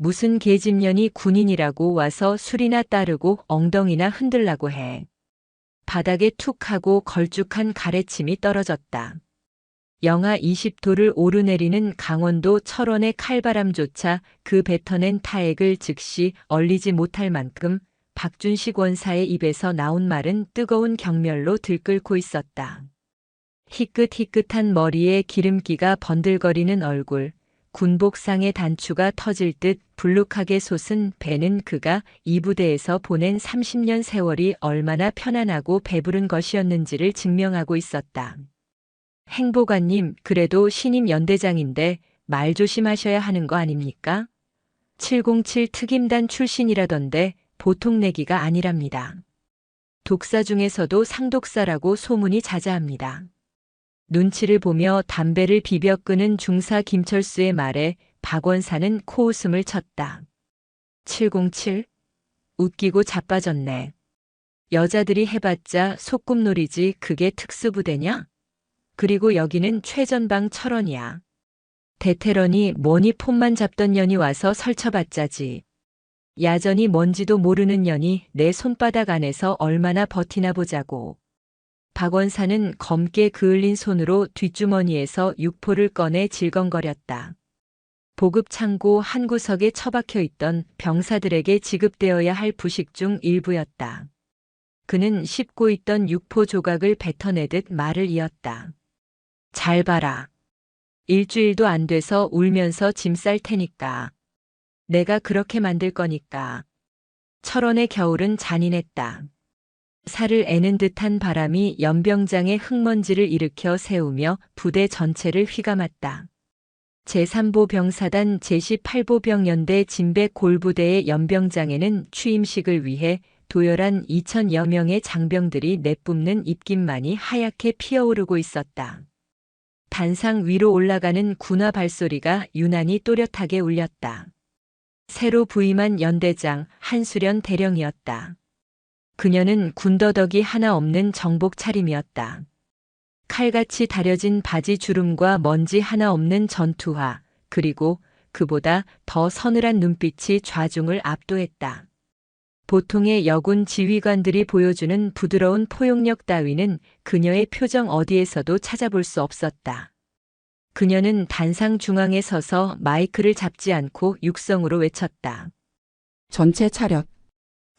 무슨 계집년이 군인이라고 와서 술이나 따르고 엉덩이나 흔들라고 해. 바닥에 툭 하고 걸쭉한 가래침이 떨어졌다. 영하 20도를 오르내리는 강원도 철원의 칼바람조차 그 뱉어낸 타액을 즉시 얼리지 못할 만큼 박준식 원사의 입에서 나온 말은 뜨거운 경멸로 들끓고 있었다. 희끗희끗한 머리에 기름기가 번들거리는 얼굴, 군복상의 단추가 터질 듯 불룩하게 솟은 배는 그가 이 부대에서 보낸 30년 세월이 얼마나 편안하고 배부른 것이었는지를 증명하고 있었다. 행보관님, 그래도 신임 연대장인데 말 조심하셔야 하는 거 아닙니까? 707 특임단 출신이라던데 보통 내기가 아니랍니다. 독사 중에서도 상독사라고 소문이 자자합니다. 눈치를 보며 담배를 비벼 끄는 중사 김철수의 말에 박원사는 코웃음을 쳤다. 707? 웃기고 자빠졌네. 여자들이 해봤자 소꿉놀이지 그게 특수부대냐? 그리고 여기는 최전방 철원이야. 대테런이 뭐니 폰만 잡던 년이 와서 설쳐봤자지. 야전이 뭔지도 모르는 년이 내 손바닥 안에서 얼마나 버티나 보자고. 박원사는 검게 그을린 손으로 뒷주머니에서 육포를 꺼내 질겅거렸다. 보급창고 한 구석에 처박혀 있던 병사들에게 지급되어야 할 부식 중 일부였다. 그는 씹고 있던 육포 조각을 뱉어내듯 말을 이었다. 잘 봐라. 일주일도 안 돼서 울면서 짐 쌀 테니까. 내가 그렇게 만들 거니까. 철원의 겨울은 잔인했다. 살을 애는 듯한 바람이 연병장의 흙먼지를 일으켜 세우며 부대 전체를 휘감았다. 제3보 병사단 제18보 병연대 진백 골부대의 연병장에는 취임식을 위해 도열한 2,000여 명의 장병들이 내뿜는 입김만이 하얗게 피어오르고 있었다. 단상 위로 올라가는 군화 발소리가 유난히 또렷하게 울렸다. 새로 부임한 연대장 한수련 대령이었다. 그녀는 군더더기 하나 없는 정복 차림이었다. 칼같이 다려진 바지 주름과 먼지 하나 없는 전투화, 그리고 그보다 더 서늘한 눈빛이 좌중을 압도했다. 보통의 여군 지휘관들이 보여주는 부드러운 포용력 따위는 그녀의 표정 어디에서도 찾아볼 수 없었다. 그녀는 단상 중앙에 서서 마이크를 잡지 않고 육성으로 외쳤다. 전체 차렷.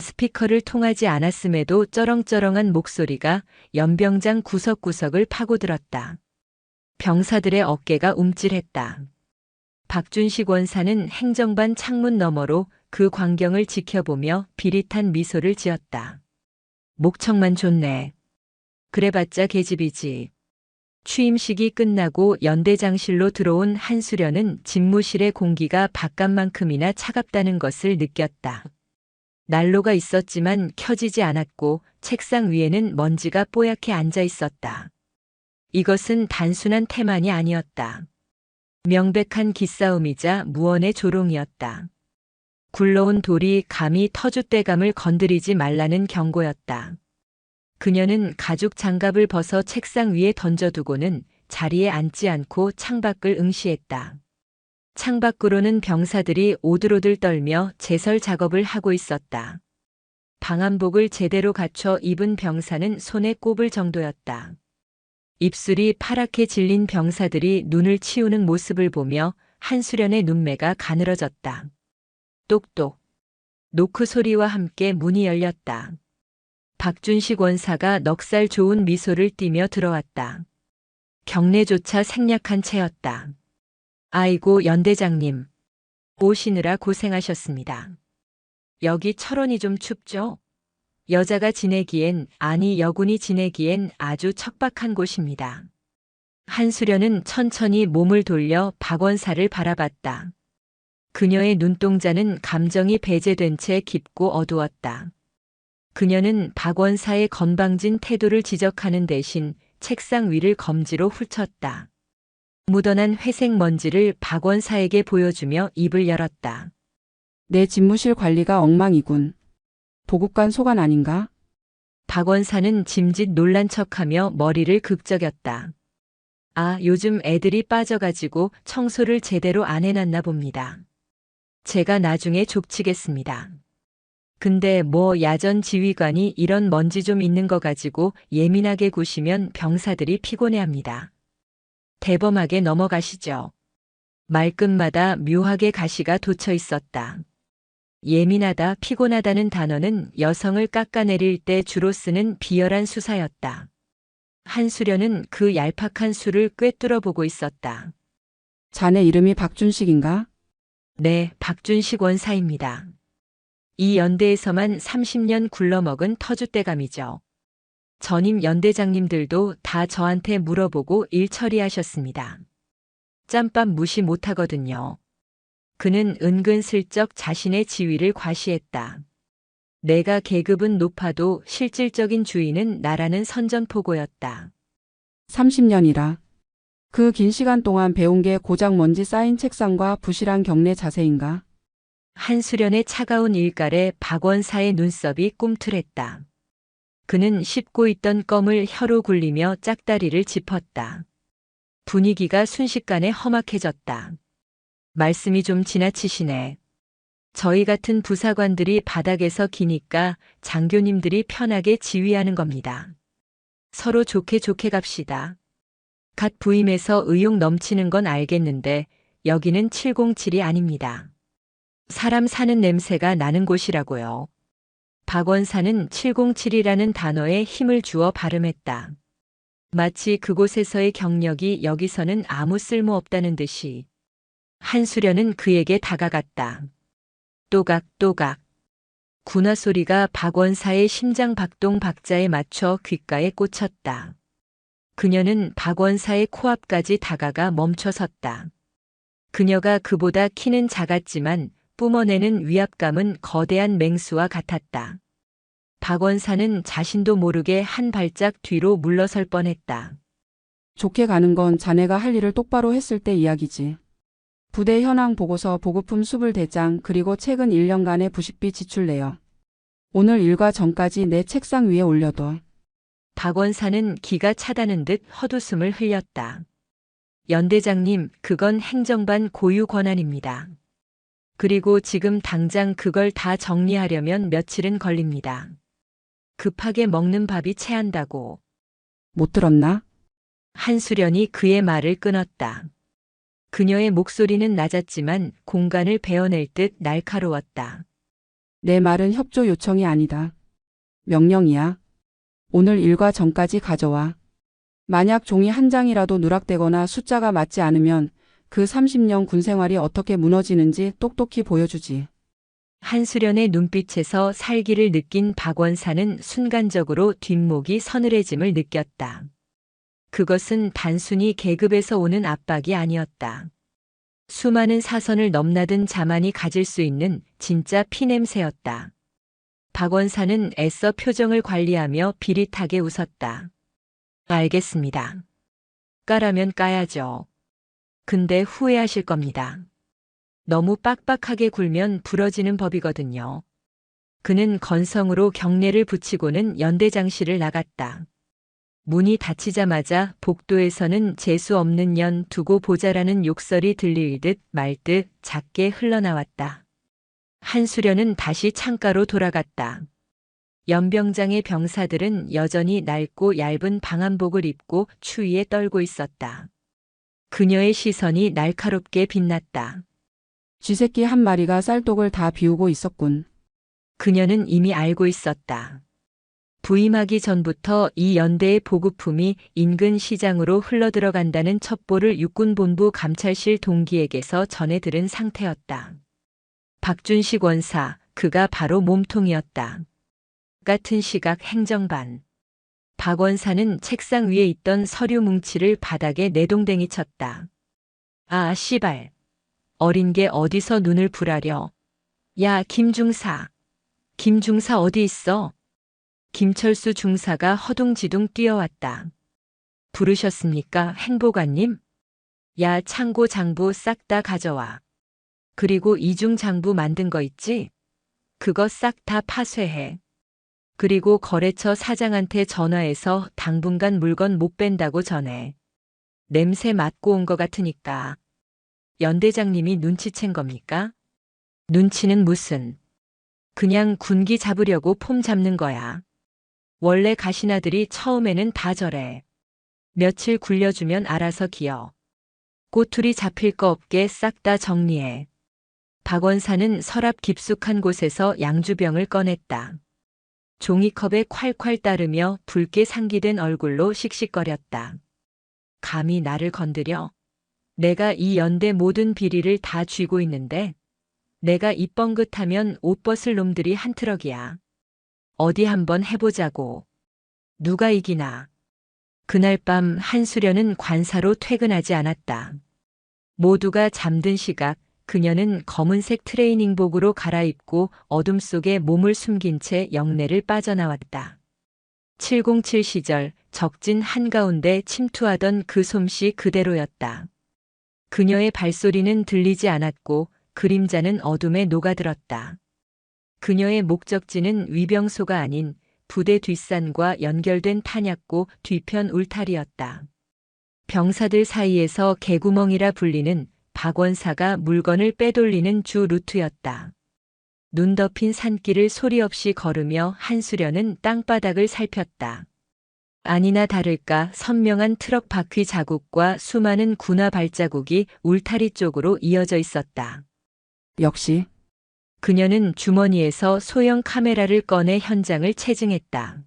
스피커를 통하지 않았음에도 쩌렁쩌렁한 목소리가 연병장 구석구석을 파고들었다. 병사들의 어깨가 움찔했다. 박준식 원사는 행정반 창문 너머로 그 광경을 지켜보며 비릿한 미소를 지었다. 목청만 좋네. 그래봤자 계집이지. 취임식이 끝나고 연대장실로 들어온 한수련은 집무실의 공기가 바깥만큼이나 차갑다는 것을 느꼈다. 난로가 있었지만 켜지지 않았고 책상 위에는 먼지가 뽀얗게 앉아 있었다. 이것은 단순한 태만이 아니었다. 명백한 기싸움이자 무언의 조롱이었다. 굴러온 돌이 감히 터줏대감을 건드리지 말라는 경고였다. 그녀는 가죽 장갑을 벗어 책상 위에 던져두고는 자리에 앉지 않고 창밖을 응시했다. 창밖으로는 병사들이 오들오들 떨며 제설 작업을 하고 있었다. 방한복을 제대로 갖춰 입은 병사는 손에 꼽을 정도였다. 입술이 파랗게 질린 병사들이 눈을 치우는 모습을 보며 한수련의 눈매가 가늘어졌다. 똑똑. 노크 소리와 함께 문이 열렸다. 박준식 원사가 넉살 좋은 미소를 띠며 들어왔다. 경례조차 생략한 채였다. 아이고 연대장님. 오시느라 고생하셨습니다. 여기 철원이 좀 춥죠? 여자가 지내기엔, 아니 여군이 지내기엔 아주 척박한 곳입니다. 한수련은 천천히 몸을 돌려 박원사를 바라봤다. 그녀의 눈동자는 감정이 배제된 채 깊고 어두웠다. 그녀는 박원사의 건방진 태도를 지적하는 대신 책상 위를 검지로 훑었다. 묻어난 회색 먼지를 박원사에게 보여주며 입을 열었다. 내 집무실 관리가 엉망이군. 보급관 소관 아닌가? 박원사는 짐짓 놀란 척하며 머리를 극적였다. 아, 요즘 애들이 빠져가지고 청소를 제대로 안 해놨나 봅니다. 제가 나중에 족치겠습니다. 근데 뭐 야전 지휘관이 이런 먼지 좀 있는 거 가지고 예민하게 구시면 병사들이 피곤해합니다. 대범하게 넘어가시죠. 말끝마다 묘하게 가시가 돋쳐 있었다. 예민하다, 피곤하다는 단어는 여성을 깎아내릴 때 주로 쓰는 비열한 수사였다. 한수련은 그 얄팍한 수를 꿰뚫어 보고 있었다. 자네 이름이 박준식인가? 네, 박준식 원사입니다. 이 연대에서만 30년 굴러먹은 터줏대감이죠. 전임 연대장님들도 다 저한테 물어보고 일 처리하셨습니다. 짬밥 무시 못하거든요. 그는 은근슬쩍 자신의 지위를 과시했다. 내가 계급은 높아도 실질적인 주인은 나라는 선전포고였다. 30년이라. 그 긴 시간 동안 배운 게 고작 먼지 쌓인 책상과 부실한 경례 자세인가? 한수련의 차가운 일갈에 박원사의 눈썹이 꿈틀했다. 그는 씹고 있던 껌을 혀로 굴리며 짝다리를 짚었다. 분위기가 순식간에 험악해졌다. 말씀이 좀 지나치시네. 저희 같은 부사관들이 바닥에서 기니까 장교님들이 편하게 지휘하는 겁니다. 서로 좋게 좋게 갑시다. 갓 부임해서 의욕 넘치는 건 알겠는데 여기는 707이 아닙니다. 사람 사는 냄새가 나는 곳이라고요. 박원사는 707이라는 단어에 힘을 주어 발음했다. 마치 그곳에서의 경력이 여기서는 아무 쓸모 없다는 듯이. 한수련은 그에게 다가갔다. 또각또각. 군화 소리가 박원사의 심장 박동 박자에 맞춰 귓가에 꽂혔다. 그녀는 박원사의 코앞까지 다가가 멈춰섰다. 그녀가 그보다 키는 작았지만 뿜어내는 위압감은 거대한 맹수와 같았다. 박원사는 자신도 모르게 한 발짝 뒤로 물러설 뻔했다. 좋게 가는 건 자네가 할 일을 똑바로 했을 때 이야기지. 부대 현황 보고서 보급품 20대장 그리고 최근 1년간의 부식비 지출 내역. 오늘 일과 전까지 내 책상 위에 올려둬. 박원사는 기가 차다는 듯 헛웃음을 흘렸다. 연대장님, 그건 행정반 고유 권한입니다. 그리고 지금 당장 그걸 다 정리하려면 며칠은 걸립니다. 급하게 먹는 밥이 체한다고. 못 들었나? 한수련이 그의 말을 끊었다. 그녀의 목소리는 낮았지만 공간을 베어낼 듯 날카로웠다. 내 말은 협조 요청이 아니다. 명령이야. 오늘 일과 전까지 가져와. 만약 종이 한 장이라도 누락되거나 숫자가 맞지 않으면 그 30년 군 생활이 어떻게 무너지는지 똑똑히 보여주지. 한수련의 눈빛에서 살기를 느낀 박원사는 순간적으로 뒷목이 서늘해짐을 느꼈다. 그것은 단순히 계급에서 오는 압박이 아니었다. 수많은 사선을 넘나든 자만이 가질 수 있는 진짜 피냄새였다. 박원사는 애써 표정을 관리하며 비릿하게 웃었다. 알겠습니다. 까라면 까야죠. 근데 후회하실 겁니다. 너무 빡빡하게 굴면 부러지는 법이거든요. 그는 건성으로 경례를 붙이고는 연대장실을 나갔다. 문이 닫히자마자 복도에서는 재수 없는 년 두고 보자라는 욕설이 들릴 듯 말 듯 작게 흘러나왔다. 한수련은 다시 창가로 돌아갔다. 연병장의 병사들은 여전히 낡고 얇은 방한복을 입고 추위에 떨고 있었다. 그녀의 시선이 날카롭게 빛났다. 쥐새끼 한 마리가 쌀독을 다 비우고 있었군. 그녀는 이미 알고 있었다. 부임하기 전부터 이 연대의 보급품이 인근 시장으로 흘러들어간다는 첩보를 육군본부 감찰실 동기에게서 전해 들은 상태였다. 박준식 원사, 그가 바로 몸통이었다. 같은 시각 행정반. 박 원사는 책상 위에 있던 서류 뭉치를 바닥에 내동댕이 쳤다. 아, 씨발. 어린 게 어디서 눈을 부라려. 야, 김중사. 김중사 어디 있어? 김철수 중사가 허둥지둥 뛰어왔다. 부르셨습니까, 행보관님? 야, 창고 장부 싹 다 가져와. 그리고 이중 장부 만든 거 있지? 그거 싹 다 파쇄해. 그리고 거래처 사장한테 전화해서 당분간 물건 못 뺀다고 전해. 냄새 맡고 온 거 같으니까. 연대장님이 눈치챈 겁니까? 눈치는 무슨. 그냥 군기 잡으려고 폼 잡는 거야. 원래 가시나들이 처음에는 다 저래. 며칠 굴려주면 알아서 기어. 꼬투리 잡힐 거 없게 싹 다 정리해. 박원사는 서랍 깊숙한 곳에서 양주병을 꺼냈다. 종이컵에 콸콸 따르며 붉게 상기된 얼굴로 씩씩거렸다. 감히 나를 건드려? 내가 이 연대 모든 비리를 다 쥐고 있는데 내가 입 뻥긋하면 옷 벗을 놈들이 한 트럭이야. 어디 한번 해보자고. 누가 이기나. 그날 밤 한수련은 관사로 퇴근하지 않았다. 모두가 잠든 시각 그녀는 검은색 트레이닝복으로 갈아입고 어둠 속에 몸을 숨긴 채 영내를 빠져나왔다. 707 시절 적진 한가운데 침투하던 그 솜씨 그대로였다. 그녀의 발소리는 들리지 않았고 그림자는 어둠에 녹아들었다. 그녀의 목적지는 위병소가 아닌 부대 뒷산과 연결된 탄약고 뒤편 울타리였다. 병사들 사이에서 개구멍이라 불리는 박원사가 물건을 빼돌리는 주 루트였다. 눈 덮인 산길을 소리 없이 걸으며 한수련은 땅바닥을 살폈다. 아니나 다를까 선명한 트럭 바퀴 자국과 수많은 군화 발자국이 울타리 쪽으로 이어져 있었다. 역시 그녀는 주머니에서 소형 카메라를 꺼내 현장을 체증했다.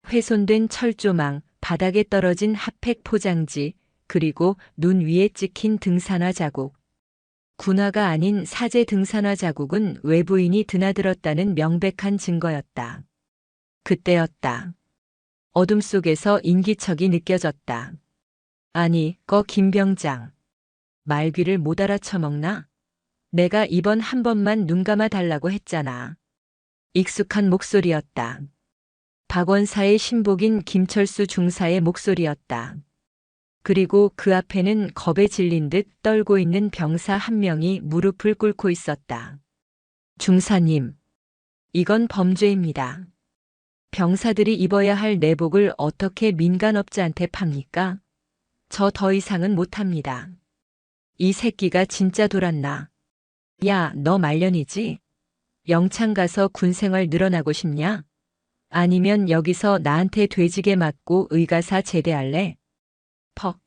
훼손된 철조망, 바닥에 떨어진 핫팩 포장지, 그리고 눈 위에 찍힌 등산화 자국. 군화가 아닌 사제 등산화 자국은 외부인이 드나들었다는 명백한 증거였다. 그때였다. 어둠 속에서 인기척이 느껴졌다. 아니, 김병장. 말귀를 못 알아쳐먹나? 내가 이번 한 번만 눈 감아 달라고 했잖아. 익숙한 목소리였다. 박원사의 신복인 김철수 중사의 목소리였다. 그리고 그 앞에는 겁에 질린 듯 떨고 있는 병사 한 명이 무릎을 꿇고 있었다. 중사님, 이건 범죄입니다. 병사들이 입어야 할 내복을 어떻게 민간업자한테 팝니까? 저 더 이상은 못합니다. 이 새끼가 진짜 돌았나? 야, 너 말년이지? 영창 가서 군생활 늘어나고 싶냐? 아니면 여기서 나한테 돼지게 맞고 의가사 제대할래? 퍽.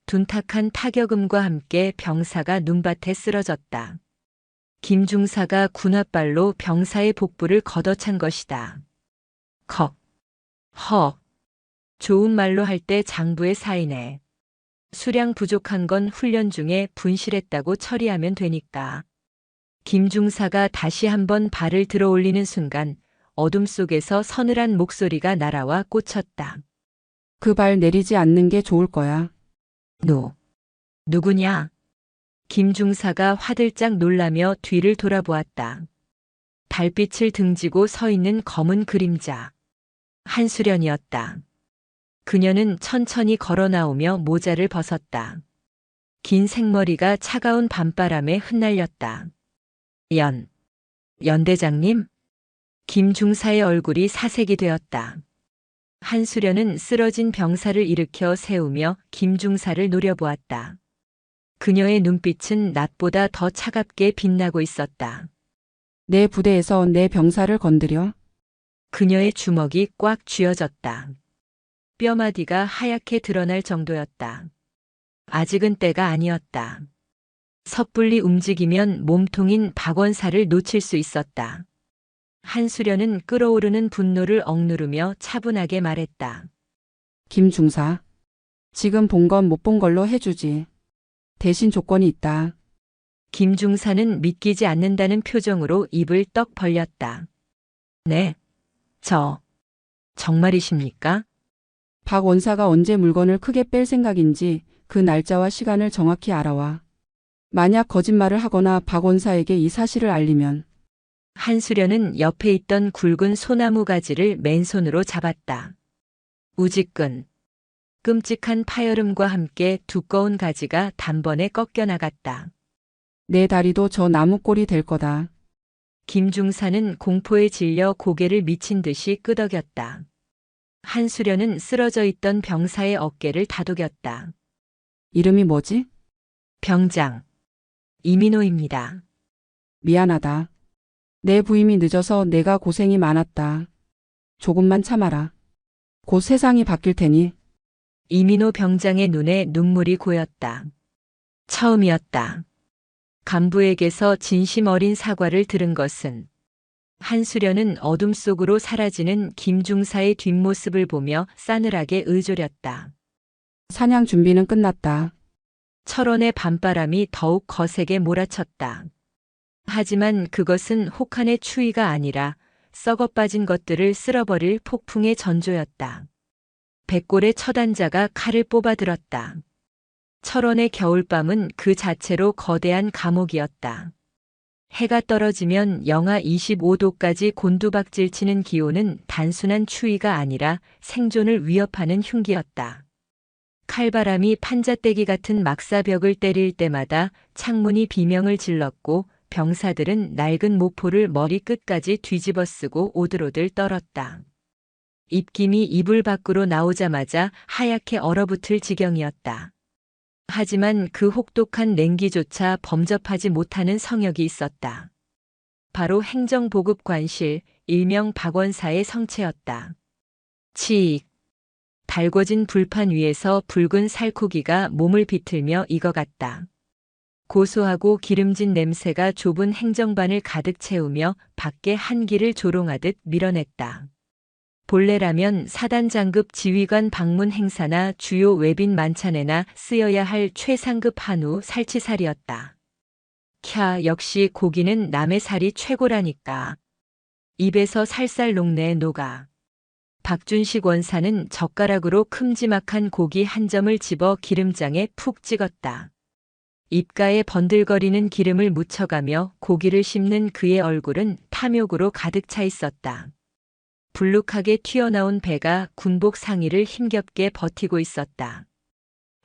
둔탁한 타격음과 함께 병사가 눈밭에 쓰러졌다. 김중사가 군홧발로 병사의 복부를 걷어찬 것이다. 컥. 허. 좋은 말로 할 때 장부에 사인해. 수량 부족한 건 훈련 중에 분실했다고 처리하면 되니까. 김중사가 다시 한번 발을 들어 올리는 순간 어둠 속에서 서늘한 목소리가 날아와 꽂혔다. 그 발 내리지 않는 게 좋을 거야. 누구냐? 김중사가 화들짝 놀라며 뒤를 돌아보았다. 달빛을 등지고 서 있는 검은 그림자. 한수련이었다. 그녀는 천천히 걸어 나오며 모자를 벗었다. 긴 생머리가 차가운 밤바람에 흩날렸다. 연대장님? 김중사의 얼굴이 사색이 되었다. 한수련은 쓰러진 병사를 일으켜 세우며 김중사를 노려보았다. 그녀의 눈빛은 낮보다 더 차갑게 빛나고 있었다. 내 부대에서 내 병사를 건드려? 그녀의 주먹이 꽉 쥐어졌다. 뼈마디가 하얗게 드러날 정도였다. 아직은 때가 아니었다. 섣불리 움직이면 몸통인 박원사를 놓칠 수 있었다. 한수련은 끓어오르는 분노를 억누르며 차분하게 말했다. 김중사. 지금 본 건 못 본 걸로 해주지. 대신 조건이 있다. 김중사는 믿기지 않는다는 표정으로 입을 떡 벌렸다. 네, 정말이십니까? 박 원사가 언제 물건을 크게 뺄 생각인지 그 날짜와 시간을 정확히 알아와. 만약 거짓말을 하거나 박 원사에게 이 사실을 알리면 한수련은 옆에 있던 굵은 소나무 가지를 맨손으로 잡았다. 우지끈. 끔찍한 파열음과 함께 두꺼운 가지가 단번에 꺾여 나갔다. 내 다리도 저 나무꼴이 될 거다. 김중사는 공포에 질려 고개를 미친 듯이 끄덕였다. 한수련은 쓰러져 있던 병사의 어깨를 다독였다. 이름이 뭐지? 병장. 이민호입니다. 미안하다. 내 부임이 늦어서 내가 고생이 많았다. 조금만 참아라. 곧 세상이 바뀔 테니. 이민호 병장의 눈에 눈물이 고였다. 처음이었다. 간부에게서 진심 어린 사과를 들은 것은. 한수련은 어둠 속으로 사라지는 김중사의 뒷모습을 보며 싸늘하게 의졸였다. 사냥 준비는 끝났다. 철원의 밤바람이 더욱 거세게 몰아쳤다. 하지만 그것은 혹한의 추위가 아니라 썩어 빠진 것들을 쓸어버릴 폭풍의 전조였다. 백골의 처단자가 칼을 뽑아들었다. 철원의 겨울밤은 그 자체로 거대한 감옥이었다. 해가 떨어지면 영하 25도까지 곤두박질치는 기온은 단순한 추위가 아니라 생존을 위협하는 흉기였다. 칼바람이 판잣대기 같은 막사벽을 때릴 때마다 창문이 비명을 질렀고 병사들은 낡은 모포를 머리 끝까지 뒤집어 쓰고 오들오들 떨었다. 입김이 이불 밖으로 나오자마자 하얗게 얼어붙을 지경이었다. 하지만 그 혹독한 냉기조차 범접하지 못하는 성역이 있었다. 바로 행정보급관실, 일명 박원사의 성체였다. 치익. 달궈진 불판 위에서 붉은 살코기가 몸을 비틀며 익어갔다. 고소하고 기름진 냄새가 좁은 행정반을 가득 채우며 밖에 한기를 조롱하듯 밀어냈다. 본래라면 사단장급 지휘관 방문 행사나 주요 외빈 만찬에나 쓰여야 할 최상급 한우 살치살이었다. 캬, 역시 고기는 남의 살이 최고라니까. 입에서 살살 녹내 녹아. 박준식 원사는 젓가락으로 큼지막한 고기 한 점을 집어 기름장에 푹 찍었다. 입가에 번들거리는 기름을 묻혀가며 고기를 씹는 그의 얼굴은 탐욕으로 가득 차 있었다. 불룩하게 튀어나온 배가 군복 상의를 힘겹게 버티고 있었다.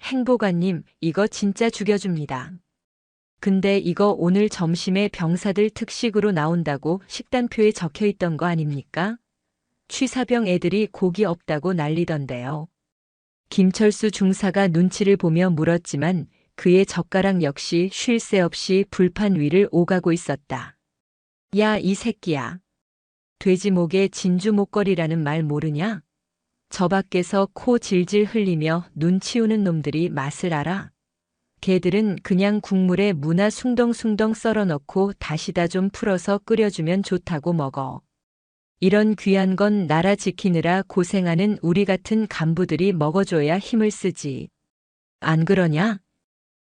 행보관님, 이거 진짜 죽여줍니다. 근데 이거 오늘 점심에 병사들 특식으로 나온다고 식단표에 적혀 있던 거 아닙니까? 취사병 애들이 고기 없다고 난리던데요. 김철수 중사가 눈치를 보며 물었지만 그의 젓가락 역시 쉴 새 없이 불판 위를 오가고 있었다. 야, 이 새끼야. 돼지 목에 진주 목걸이라는 말 모르냐? 저 밖에서 코 질질 흘리며 눈 치우는 놈들이 맛을 알아? 걔들은 그냥 국물에 무나 숭덩숭덩 썰어 넣고 다시다 좀 풀어서 끓여주면 좋다고 먹어. 이런 귀한 건 나라 지키느라 고생하는 우리 같은 간부들이 먹어줘야 힘을 쓰지. 안 그러냐?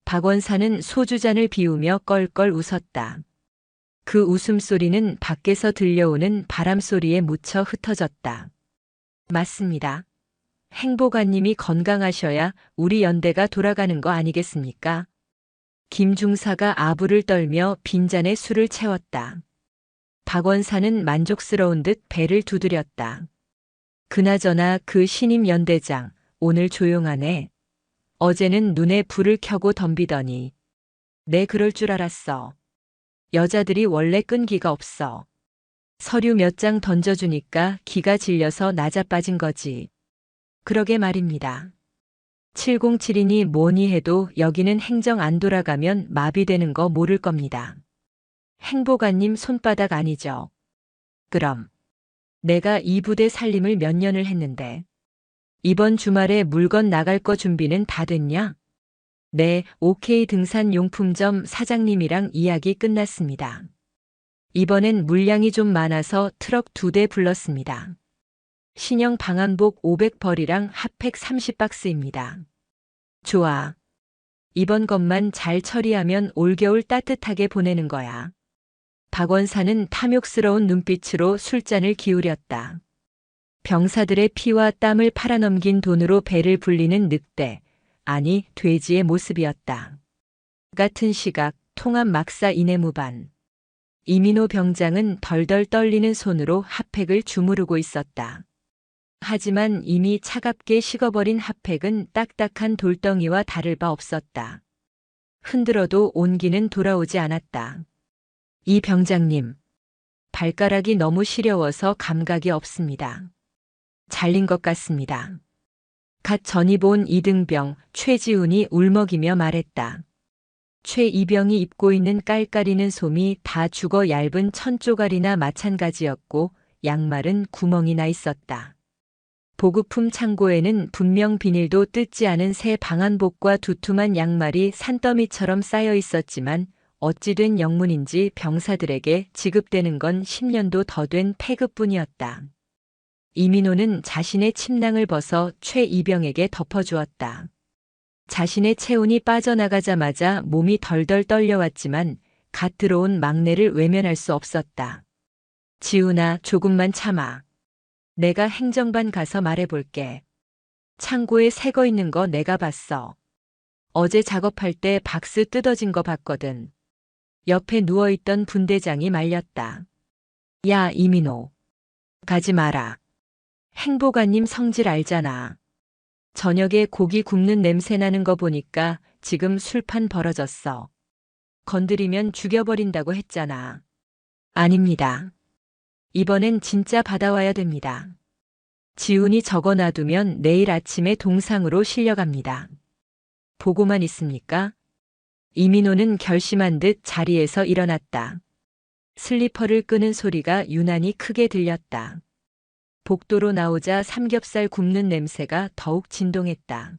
박원사는 소주잔을 비우며 껄껄 웃었다. 그 웃음소리는 밖에서 들려오는 바람소리에 묻혀 흩어졌다. 맞습니다. 행보관님이 건강하셔야 우리 연대가 돌아가는 거 아니겠습니까? 김중사가 아부를 떨며 빈잔에 술을 채웠다. 박원사는 만족스러운 듯 배를 두드렸다. 그나저나 그 신임 연대장, 오늘 조용하네. 어제는 눈에 불을 켜고 덤비더니. 내 그럴 줄 알았어. 여자들이 원래 끈기가 없어. 서류 몇 장 던져주니까 기가 질려서 나자빠진 거지. 그러게 말입니다. 707이니 뭐니 해도 여기는 행정 안 돌아가면 마비되는 거 모를 겁니다. 행보관님 손바닥 아니죠. 그럼. 내가 이 부대 살림을 몇 년을 했는데. 이번 주말에 물건 나갈 거 준비는 다 됐냐? 네, OK 등산 용품점 사장님이랑 이야기 끝났습니다. 이번엔 물량이 좀 많아서 트럭 2대 불렀습니다. 신형 방한복 500벌이랑 핫팩 30박스입니다. 좋아. 이번 것만 잘 처리하면 올겨울 따뜻하게 보내는 거야. 박원사는 탐욕스러운 눈빛으로 술잔을 기울였다. 병사들의 피와 땀을 팔아넘긴 돈으로 배를 불리는 늑대, 아니 돼지의 모습이었다. 같은 시각 통합 막사 이내무반. 이민호 병장은 덜덜 떨리는 손으로 핫팩을 주무르고 있었다. 하지만 이미 차갑게 식어버린 핫팩은 딱딱한 돌덩이와 다를 바 없었다. 흔들어도 온기는 돌아오지 않았다. 이 병장님, 발가락이 너무 시려워서 감각이 없습니다. 잘린 것 같습니다. 갓 전입 온 이등병 최지훈이 울먹이며 말했다. 최이병이 입고 있는 깔깔이는 솜이 다 죽어 얇은 천조가리나 마찬가지였고 양말은 구멍이 나 있었다. 보급품 창고에는 분명 비닐도 뜯지 않은 새 방한복과 두툼한 양말이 산더미처럼 쌓여 있었지만 어찌 된 영문인지 병사들에게 지급되는 건 10년도 더 된 폐급뿐이었다. 이민호는 자신의 침낭을 벗어 최이병에게 덮어주었다. 자신의 체온이 빠져나가자마자 몸이 덜덜 떨려왔지만 갓 들어온 막내를 외면할 수 없었다. 지훈아, 조금만 참아. 내가 행정반 가서 말해볼게. 창고에 새 거 있는 거 내가 봤어. 어제 작업할 때 박스 뜯어진 거 봤거든. 옆에 누워있던 분대장이 말렸다. 야, 이민호. 가지 마라. 행보관님 성질 알잖아. 저녁에 고기 굽는 냄새 나는 거 보니까 지금 술판 벌어졌어. 건드리면 죽여버린다고 했잖아. 아닙니다. 이번엔 진짜 받아와야 됩니다. 지훈이 적어놔두면 내일 아침에 동상으로 실려갑니다. 보고만 있습니까? 이민호는 결심한 듯 자리에서 일어났다. 슬리퍼를 끄는 소리가 유난히 크게 들렸다. 복도로 나오자 삼겹살 굽는 냄새가 더욱 진동했다.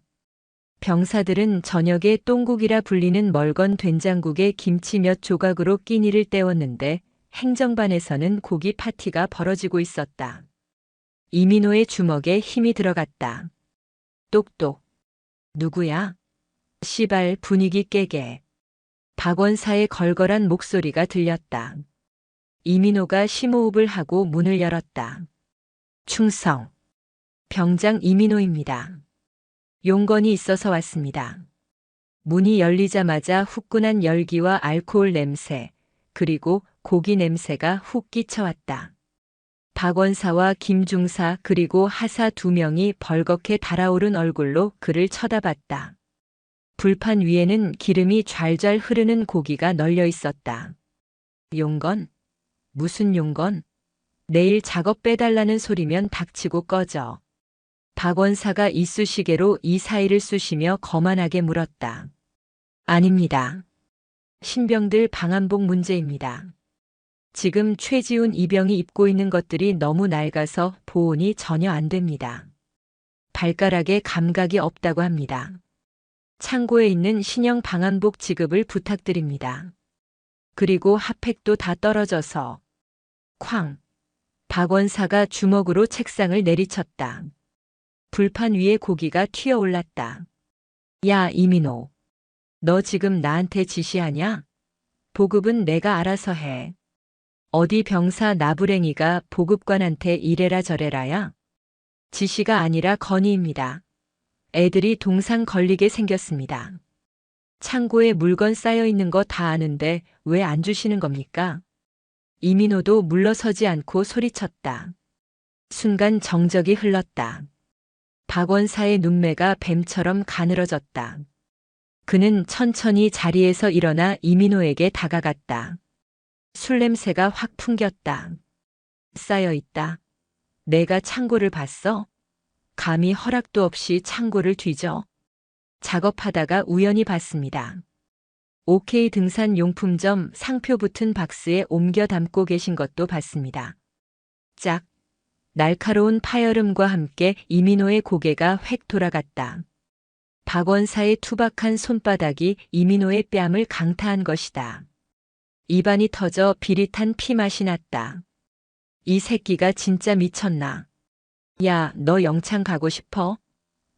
병사들은 저녁에 똥국이라 불리는 멀건 된장국에 김치 몇 조각으로 끼니를 때웠는데 행정반에서는 고기 파티가 벌어지고 있었다. 이민호의 주먹에 힘이 들어갔다. 똑똑. 누구야? 시발 분위기 깨게. 박원사의 걸걸한 목소리가 들렸다. 이민호가 심호흡을 하고 문을 열었다. 충성. 병장 이민호입니다. 용건이 있어서 왔습니다. 문이 열리자마자 후끈한 열기와 알코올 냄새, 그리고 고기 냄새가 훅 끼쳐왔다. 박원사와 김중사 그리고 하사 2명이 벌겋게 달아오른 얼굴로 그를 쳐다봤다. 불판 위에는 기름이 좔좔 흐르는 고기가 널려 있었다. 용건? 무슨 용건? 내일 작업 빼달라는 소리면 닥치고 꺼져. 박원사가 이쑤시개로 이 사이를 쑤시며 거만하게 물었다. 아닙니다. 신병들 방한복 문제입니다. 지금 최지훈 이병이 입고 있는 것들이 너무 낡아서 보온이 전혀 안 됩니다. 발가락에 감각이 없다고 합니다. 창고에 있는 신형 방한복 지급을 부탁드립니다. 그리고 핫팩도 다 떨어져서. 쾅. 박원사가 주먹으로 책상을 내리쳤다. 불판 위에 고기가 튀어올랐다. 야, 이민호. 너 지금 나한테 지시하냐? 보급은 내가 알아서 해. 어디 병사 나부랭이가 보급관한테 이래라 저래라야? 지시가 아니라 건의입니다. 애들이 동상 걸리게 생겼습니다. 창고에 물건 쌓여 있는 거 다 아는데 왜 안 주시는 겁니까? 이민호도 물러서지 않고 소리쳤다. 순간 정적이 흘렀다. 박원사의 눈매가 뱀처럼 가늘어졌다. 그는 천천히 자리에서 일어나 이민호에게 다가갔다. 술 냄새가 확 풍겼다. 쌓여있다. 내가 창고를 봤어? 감히 허락도 없이 창고를 뒤져. 작업하다가 우연히 봤습니다. OK 등산 용품점 상표 붙은 박스에 옮겨 담고 계신 것도 봤습니다. 짝. 날카로운 파열음과 함께 이민호의 고개가 획 돌아갔다. 박원사의 투박한 손바닥이 이민호의 뺨을 강타한 것이다. 입안이 터져 비릿한 피맛이 났다. 이 새끼가 진짜 미쳤나? 야, 너 영창 가고 싶어?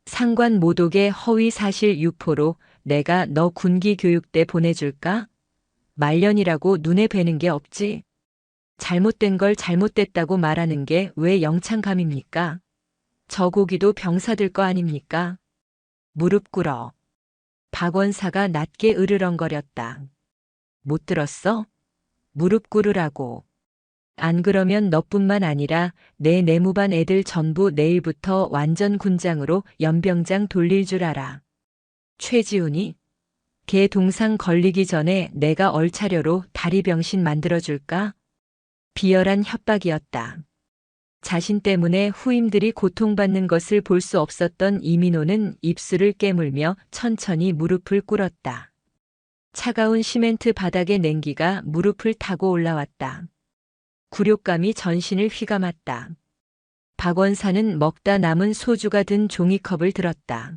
상관 모독의 허위 사실 유포로 내가 너 군기 교육대 보내줄까? 말년이라고 눈에 뵈는 게 없지. 잘못된 걸 잘못됐다고 말하는 게 왜 영창감입니까? 저 고기도 병사들 거 아닙니까? 무릎 꿇어. 박원사가 낮게 으르렁거렸다. 못 들었어? 무릎 꿇으라고. 안 그러면 너뿐만 아니라 내 내무반 애들 전부 내일부터 완전 군장으로 연병장 돌릴 줄 알아. 최지훈이? 걔 동상 걸리기 전에 내가 얼차려로 다리병신 만들어줄까? 비열한 협박이었다. 자신 때문에 후임들이 고통받는 것을 볼 수 없었던 이민호는 입술을 깨물며 천천히 무릎을 꿇었다. 차가운 시멘트 바닥의 냉기가 무릎을 타고 올라왔다. 굴욕감이 전신을 휘감았다. 박원사는 먹다 남은 소주가 든 종이컵을 들었다.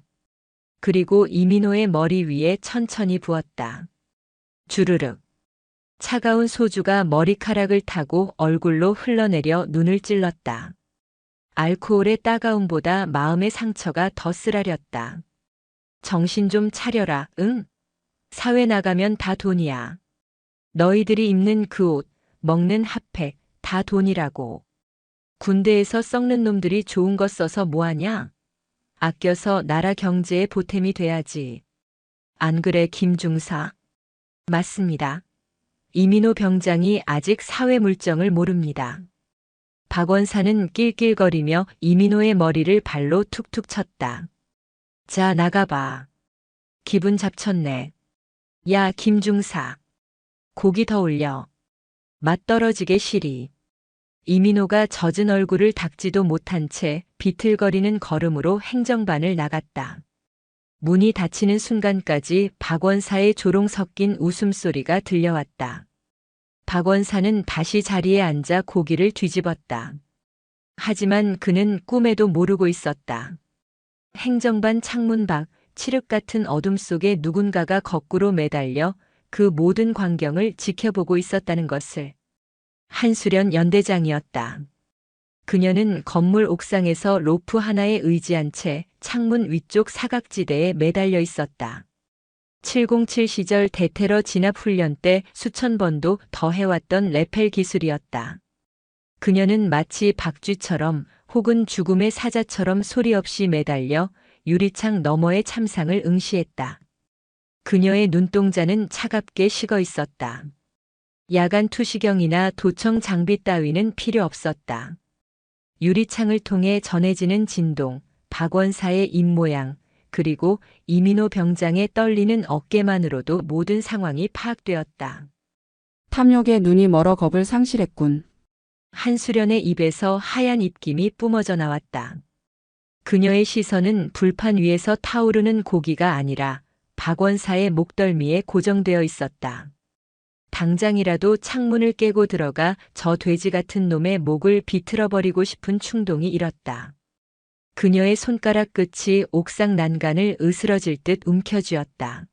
그리고 이민호의 머리 위에 천천히 부었다. 주르륵. 차가운 소주가 머리카락을 타고 얼굴로 흘러내려 눈을 찔렀다. 알코올의 따가움보다 마음의 상처가 더 쓰라렸다. 정신 좀 차려라, 응? 사회 나가면 다 돈이야. 너희들이 입는 그 옷, 먹는 핫팩, 다 돈이라고. 군대에서 썩는 놈들이 좋은 거 써서 뭐하냐? 아껴서 나라 경제에 보탬이 돼야지. 안 그래, 김중사? 맞습니다. 이민호 병장이 아직 사회 물정을 모릅니다. 박원사는 낄낄거리며 이민호의 머리를 발로 툭툭 쳤다. 자, 나가봐. 기분 잡쳤네. 야, 김중사. 고기 더 올려. 맛 떨어지게 시리. 이민호가 젖은 얼굴을 닦지도 못한 채 비틀거리는 걸음으로 행정반을 나갔다. 문이 닫히는 순간까지 박원사의 조롱 섞인 웃음소리가 들려왔다. 박원사는 다시 자리에 앉아 고기를 뒤집었다. 하지만 그는 꿈에도 모르고 있었다. 행정반 창문 밖 칠흑 같은 어둠 속에 누군가가 거꾸로 매달려 그 모든 광경을 지켜보고 있었다는 것을. 한수련 연대장이었다. 그녀는 건물 옥상에서 로프 하나에 의지한 채 창문 위쪽 사각지대에 매달려 있었다. 707 시절 대테러 진압 훈련 때 수천 번도 더 해왔던 레펠 기술이었다. 그녀는 마치 박쥐처럼 혹은 죽음의 사자처럼 소리 없이 매달려 유리창 너머의 참상을 응시했다. 그녀의 눈동자는 차갑게 식어 있었다. 야간 투시경이나 도청 장비 따위는 필요 없었다. 유리창을 통해 전해지는 진동, 박원사의 입모양, 그리고 이민호 병장의 떨리는 어깨만으로도 모든 상황이 파악되었다. 탐욕에 눈이 멀어 겁을 상실했군. 한수련의 입에서 하얀 입김이 뿜어져 나왔다. 그녀의 시선은 불판 위에서 타오르는 고기가 아니라 박원사의 목덜미에 고정되어 있었다. 당장이라도 창문을 깨고 들어가 저 돼지 같은 놈의 목을 비틀어버리고 싶은 충동이 일었다. 그녀의 손가락 끝이 옥상 난간을 으스러질 듯 움켜쥐었다.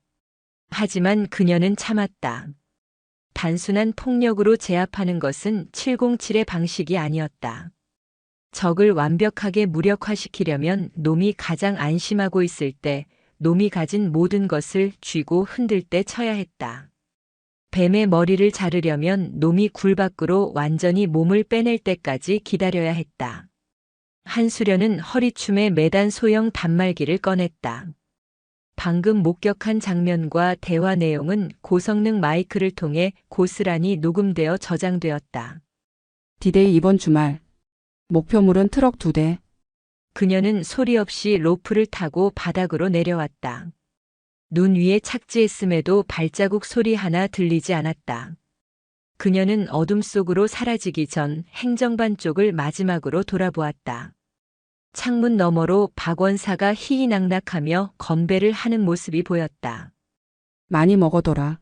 하지만 그녀는 참았다. 단순한 폭력으로 제압하는 것은 707의 방식이 아니었다. 적을 완벽하게 무력화시키려면 놈이 가장 안심하고 있을 때, 놈이 가진 모든 것을 쥐고 흔들 때 쳐야 했다. 뱀의 머리를 자르려면 놈이 굴 밖으로 완전히 몸을 빼낼 때까지 기다려야 했다. 한수련은 허리춤에 매단 소형 단말기를 꺼냈다. 방금 목격한 장면과 대화 내용은 고성능 마이크를 통해 고스란히 녹음되어 저장되었다. 디데이 이번 주말. 목표물은 트럭 2대. 그녀는 소리 없이 로프를 타고 바닥으로 내려왔다. 눈 위에 착지했음에도 발자국 소리 하나 들리지 않았다. 그녀는 어둠 속으로 사라지기 전 행정반 쪽을 마지막으로 돌아보았다. 창문 너머로 박원사가 희희낙낙하며 건배를 하는 모습이 보였다. 많이 먹어둬라.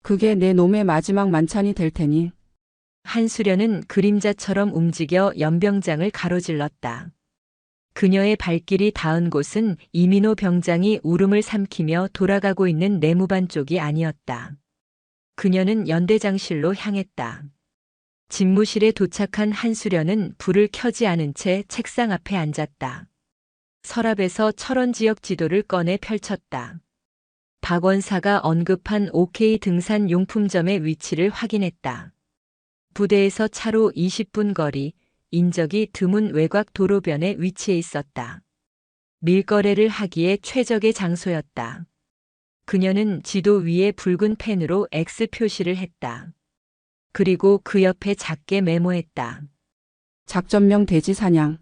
그게 내 놈의 마지막 만찬이 될 테니. 한수련은 그림자처럼 움직여 연병장을 가로질렀다. 그녀의 발길이 닿은 곳은 이민호 병장이 울음을 삼키며 돌아가고 있는 내무반 쪽이 아니었다. 그녀는 연대장실로 향했다. 집무실에 도착한 한수련은 불을 켜지 않은 채 책상 앞에 앉았다. 서랍에서 철원 지역 지도를 꺼내 펼쳤다. 박원사가 언급한 OK 등산 용품점의 위치를 확인했다. 부대에서 차로 20분 거리, 인적이 드문 외곽 도로변에 위치해 있었다. 밀거래를 하기에 최적의 장소였다. 그녀는 지도 위에 붉은 펜으로 X 표시를 했다. 그리고 그 옆에 작게 메모했다. 작전명 돼지 사냥.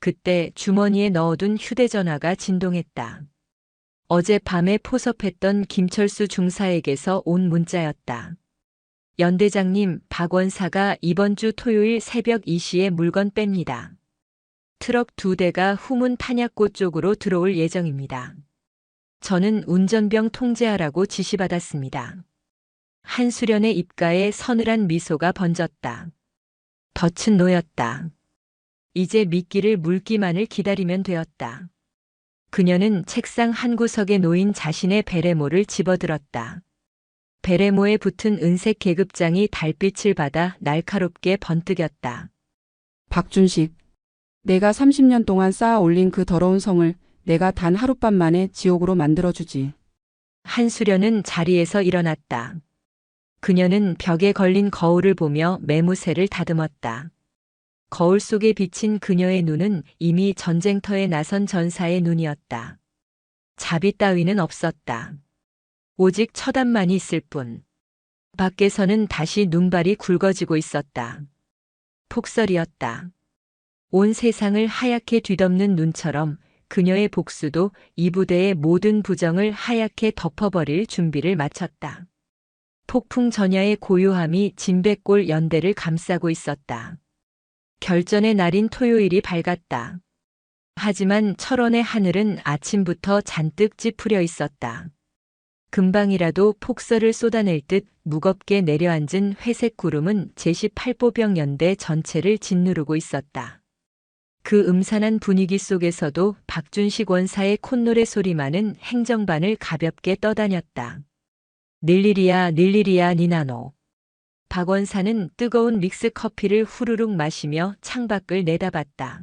그때 주머니에 넣어둔 휴대전화가 진동했다. 어젯밤에 포섭했던 김철수 중사에게서 온 문자였다. 연대장님, 박원사가 이번 주 토요일 새벽 2시에 물건 뺍니다. 트럭 2대가 후문 탄약고 쪽으로 들어올 예정입니다. 저는 운전병 통제하라고 지시받았습니다. 한수련의 입가에 서늘한 미소가 번졌다. 덫은 놓였다. 이제 미끼를 물기만을 기다리면 되었다. 그녀는 책상 한 구석에 놓인 자신의 베레모를 집어들었다. 베레모에 붙은 은색 계급장이 달빛을 받아 날카롭게 번뜩였다. 박준식. 내가 30년 동안 쌓아 올린 그 더러운 성을 내가 단 하룻밤 만에 지옥으로 만들어주지. 한수련은 자리에서 일어났다. 그녀는 벽에 걸린 거울을 보며 매무새를 다듬었다. 거울 속에 비친 그녀의 눈은 이미 전쟁터에 나선 전사의 눈이었다. 자비 따위는 없었다. 오직 처단만이 있을 뿐. 밖에서는 다시 눈발이 굵어지고 있었다. 폭설이었다. 온 세상을 하얗게 뒤덮는 눈처럼 그녀의 복수도 이 부대의 모든 부정을 하얗게 덮어버릴 준비를 마쳤다. 폭풍 전야의 고요함이 진백골 연대를 감싸고 있었다. 결전의 날인 토요일이 밝았다. 하지만 철원의 하늘은 아침부터 잔뜩 찌푸려 있었다. 금방이라도 폭설을 쏟아낼 듯 무겁게 내려앉은 회색 구름은 제18보병 연대 전체를 짓누르고 있었다. 그 음산한 분위기 속에서도 박준식 원사의 콧노래 소리만은 행정반을 가볍게 떠다녔다. 닐리리야 닐리리야 니나노. 박 원사는 뜨거운 믹스 커피를 후루룩 마시며 창밖을 내다봤다.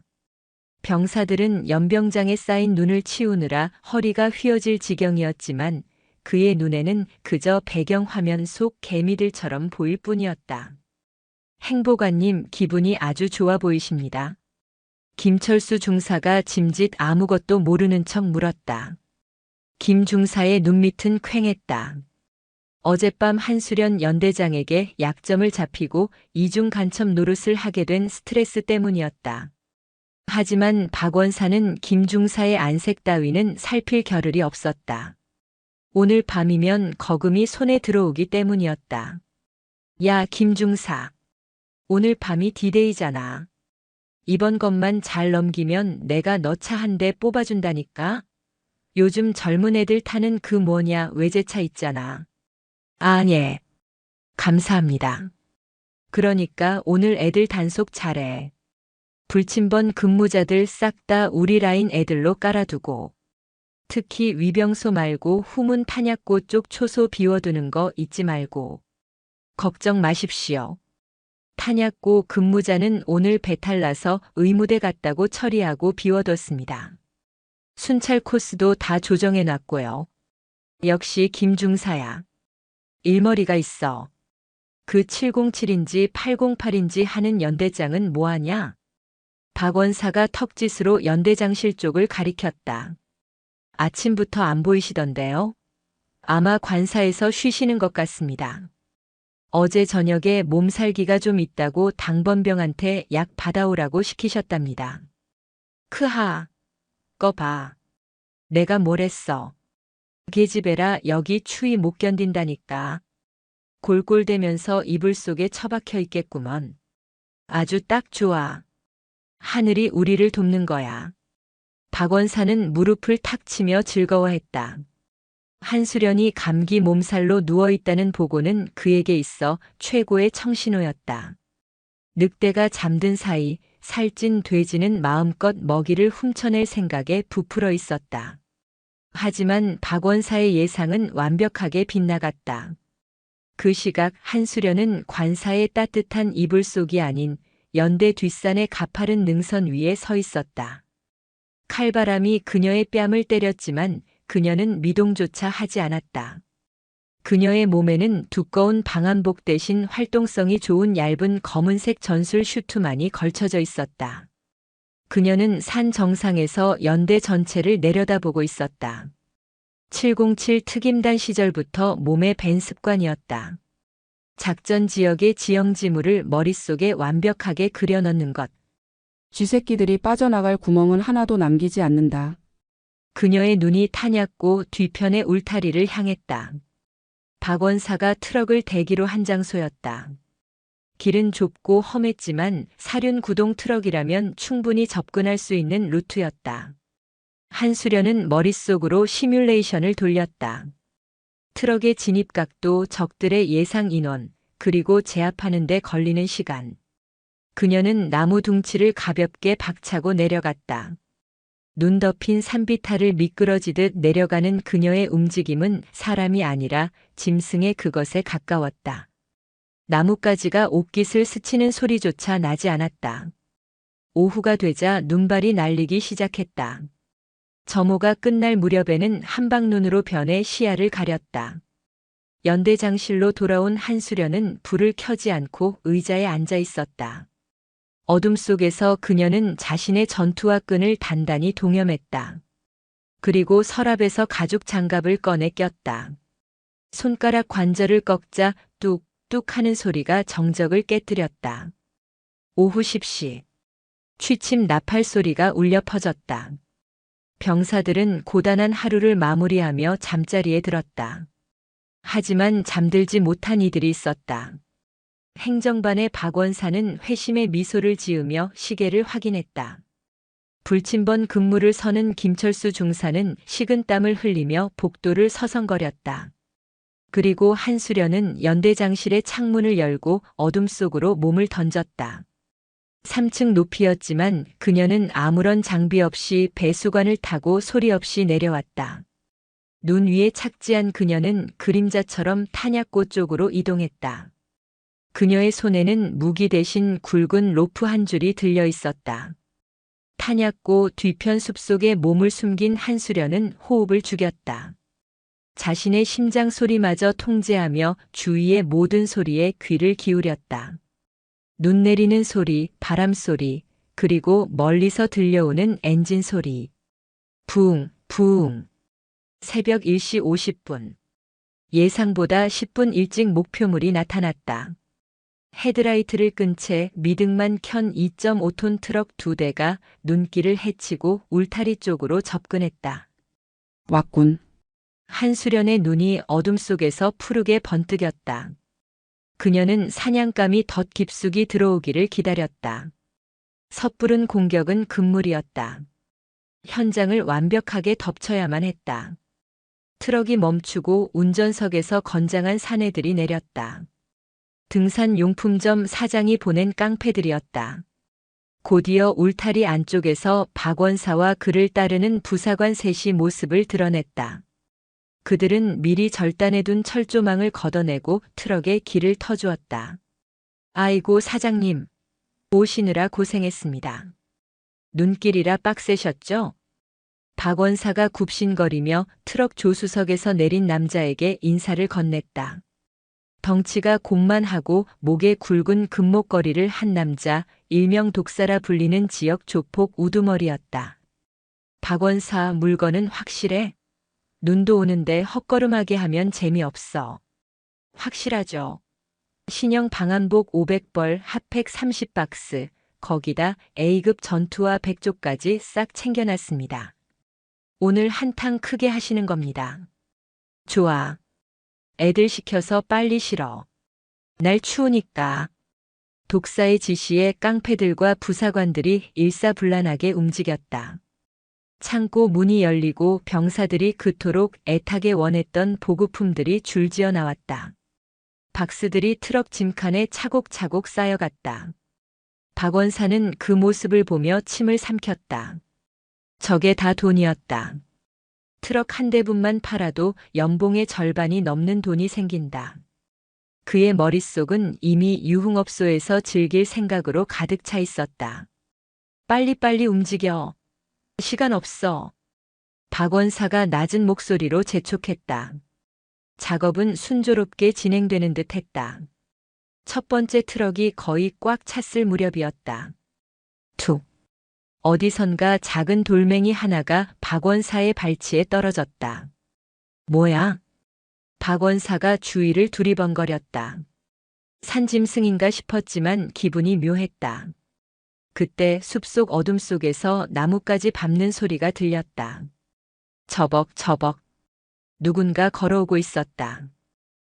병사들은 연병장에 쌓인 눈을 치우느라 허리가 휘어질 지경이었지만 그의 눈에는 그저 배경화면 속 개미들처럼 보일 뿐이었다. 행보관님, 기분이 아주 좋아 보이십니다. 김철수 중사가 짐짓 아무것도 모르는 척 물었다. 김 중사의 눈밑은 퀭했다. 어젯밤 한수련 연대장에게 약점을 잡히고 이중 간첩 노릇을 하게 된 스트레스 때문이었다. 하지만 박 원사는 김 중사의 안색 따위는 살필 겨를이 없었다. 오늘 밤이면 거금이 손에 들어오기 때문이었다. 야, 김 중사. 오늘 밤이 디데이잖아. 이번 것만 잘 넘기면 내가 너 차 한 대 뽑아준다니까? 요즘 젊은 애들 타는 그 뭐냐 외제차 있잖아. 아, 예. 감사합니다. 그러니까 오늘 애들 단속 잘해. 불침번 근무자들 싹 다 우리 라인 애들로 깔아두고. 특히 위병소 말고 후문 탄약고 쪽 초소 비워두는 거 잊지 말고. 걱정 마십시오. 탄약고 근무자는 오늘 배탈 나서 의무대 갔다고 처리하고 비워뒀습니다. 순찰 코스도 다 조정해놨고요. 역시 김 중사야. 일머리가 있어. 그 707인지 808인지 하는 연대장은 뭐하냐? 박 원사가 턱짓으로 연대장실 쪽을 가리켰다. 아침부터 안 보이시던데요? 아마 관사에서 쉬시는 것 같습니다. 어제 저녁에 몸살기가 좀 있다고 당번병한테 약 받아오라고 시키셨답니다. 크하, 거 봐. 내가 뭘 했어. 계집애라 여기 추위 못 견딘다니까. 골골대면서 이불 속에 처박혀 있겠구먼. 아주 딱 좋아. 하늘이 우리를 돕는 거야. 박 원사는 무릎을 탁 치며 즐거워했다. 한수련이 감기 몸살로 누워있다는 보고는 그에게 있어 최고의 청신호였다. 늑대가 잠든 사이 살찐 돼지는 마음껏 먹이를 훔쳐낼 생각에 부풀어 있었다. 하지만 박 원사의 예상은 완벽하게 빗나갔다. 그 시각 한수련은 관사의 따뜻한 이불 속이 아닌 연대 뒷산의 가파른 능선 위에 서 있었다. 칼바람이 그녀의 뺨을 때렸지만 그녀는 미동조차 하지 않았다. 그녀의 몸에는 두꺼운 방한복 대신 활동성이 좋은 얇은 검은색 전술 슈트만이 걸쳐져 있었다. 그녀는 산 정상에서 연대 전체를 내려다보고 있었다. 707 특임단 시절부터 몸에 밴 습관이었다. 작전 지역의 지형지물을 머릿속에 완벽하게 그려넣는 것. 쥐새끼들이 빠져나갈 구멍은 하나도 남기지 않는다. 그녀의 눈이 타냐고 뒤편의 울타리를 향했다. 박 원사가 트럭을 대기로 한 장소였다. 길은 좁고 험했지만 사륜 구동 트럭이라면 충분히 접근할 수 있는 루트였다. 한수련은 머릿속으로 시뮬레이션을 돌렸다. 트럭의 진입각도, 적들의 예상 인원, 그리고 제압하는 데 걸리는 시간. 그녀는 나무 둥치를 가볍게 박차고 내려갔다. 눈 덮인 산비탈을 미끄러지듯 내려가는 그녀의 움직임은 사람이 아니라 짐승의 그것에 가까웠다. 나뭇가지가 옷깃을 스치는 소리조차 나지 않았다. 오후가 되자 눈발이 날리기 시작했다. 점호가 끝날 무렵에는 한방눈으로 변해 시야를 가렸다. 연대장실로 돌아온 한수련은 불을 켜지 않고 의자에 앉아 있었다. 어둠 속에서 그녀는 자신의 전투화 끈을 단단히 동여맸다. 그리고 서랍에서 가죽 장갑을 꺼내 꼈다. 손가락 관절을 꺾자 뚝뚝 하는 소리가 정적을 깨뜨렸다. 오후 10시. 취침 나팔 소리가 울려 퍼졌다. 병사들은 고단한 하루를 마무리하며 잠자리에 들었다. 하지만 잠들지 못한 이들이 있었다. 행정반의 박원사는 회심의 미소를 지으며 시계를 확인했다. 불침번 근무를 서는 김철수 중사는 식은땀을 흘리며 복도를 서성거렸다. 그리고 한수련은 연대장실의 창문을 열고 어둠 속으로 몸을 던졌다. 3층 높이였지만 그녀는 아무런 장비 없이 배수관을 타고 소리 없이 내려왔다. 눈 위에 착지한 그녀는 그림자처럼 탄약고 쪽으로 이동했다. 그녀의 손에는 무기 대신 굵은 로프 한 줄이 들려 있었다. 탄약고 뒤편 숲속에 몸을 숨긴 한수련은 호흡을 죽였다. 자신의 심장 소리마저 통제하며 주위의 모든 소리에 귀를 기울였다. 눈 내리는 소리, 바람 소리, 그리고 멀리서 들려오는 엔진 소리. 부웅, 부웅. 새벽 1시 50분. 예상보다 10분 일찍 목표물이 나타났다. 헤드라이트를 끈 채 미등만 켠 2.5톤 트럭 2대가 눈길을 헤치고 울타리 쪽으로 접근했다. 왔군. 한수련의 눈이 어둠 속에서 푸르게 번뜩였다. 그녀는 사냥감이 덧 깊숙이 들어오기를 기다렸다. 섣부른 공격은 금물이었다. 현장을 완벽하게 덮쳐야만 했다. 트럭이 멈추고 운전석에서 건장한 사내들이 내렸다. 등산용품점 사장이 보낸 깡패들이었다. 곧이어 울타리 안쪽에서 박원사와 그를 따르는 부사관 셋이 모습을 드러냈다. 그들은 미리 절단해둔 철조망을 걷어내고 트럭에 길을 터주었다. 아이고 사장님, 오시느라 고생했습니다. 눈길이라 빡세셨죠? 박원사가 굽신거리며 트럭 조수석에서 내린 남자에게 인사를 건넸다. 덩치가 공만하고 목에 굵은 금목걸이를 한 남자, 일명 독사라 불리는 지역 조폭 우두머리였다. 박원사, 물건은 확실해? 눈도 오는데 헛걸음하게 하면 재미없어. 확실하죠. 신형 방한복 500벌, 핫팩 30박스, 거기다 A급 전투화 100조까지 싹 챙겨놨습니다. 오늘 한탕 크게 하시는 겁니다. 좋아. 애들 시켜서 빨리 실어. 날 추우니까. 독사의 지시에 깡패들과 부사관들이 일사불란하게 움직였다. 창고 문이 열리고 병사들이 그토록 애타게 원했던 보급품들이 줄지어 나왔다. 박스들이 트럭 짐칸에 차곡차곡 쌓여갔다. 박원사는 그 모습을 보며 침을 삼켰다. 저게 다 돈이었다. 트럭 한 대분만 팔아도 연봉의 절반이 넘는 돈이 생긴다. 그의 머릿속은 이미 유흥업소에서 즐길 생각으로 가득 차 있었다. 빨리빨리 움직여. 시간 없어. 박원사가 낮은 목소리로 재촉했다. 작업은 순조롭게 진행되는 듯 했다. 첫 번째 트럭이 거의 꽉 찼을 무렵이었다. 툭. 어디선가 작은 돌멩이 하나가 박원사의 발치에 떨어졌다. 뭐야? 박원사가 주위를 두리번거렸다. 산짐승인가 싶었지만 기분이 묘했다. 그때 숲속 어둠 속에서 나뭇가지 밟는 소리가 들렸다. 저벅저벅. 누군가 걸어오고 있었다.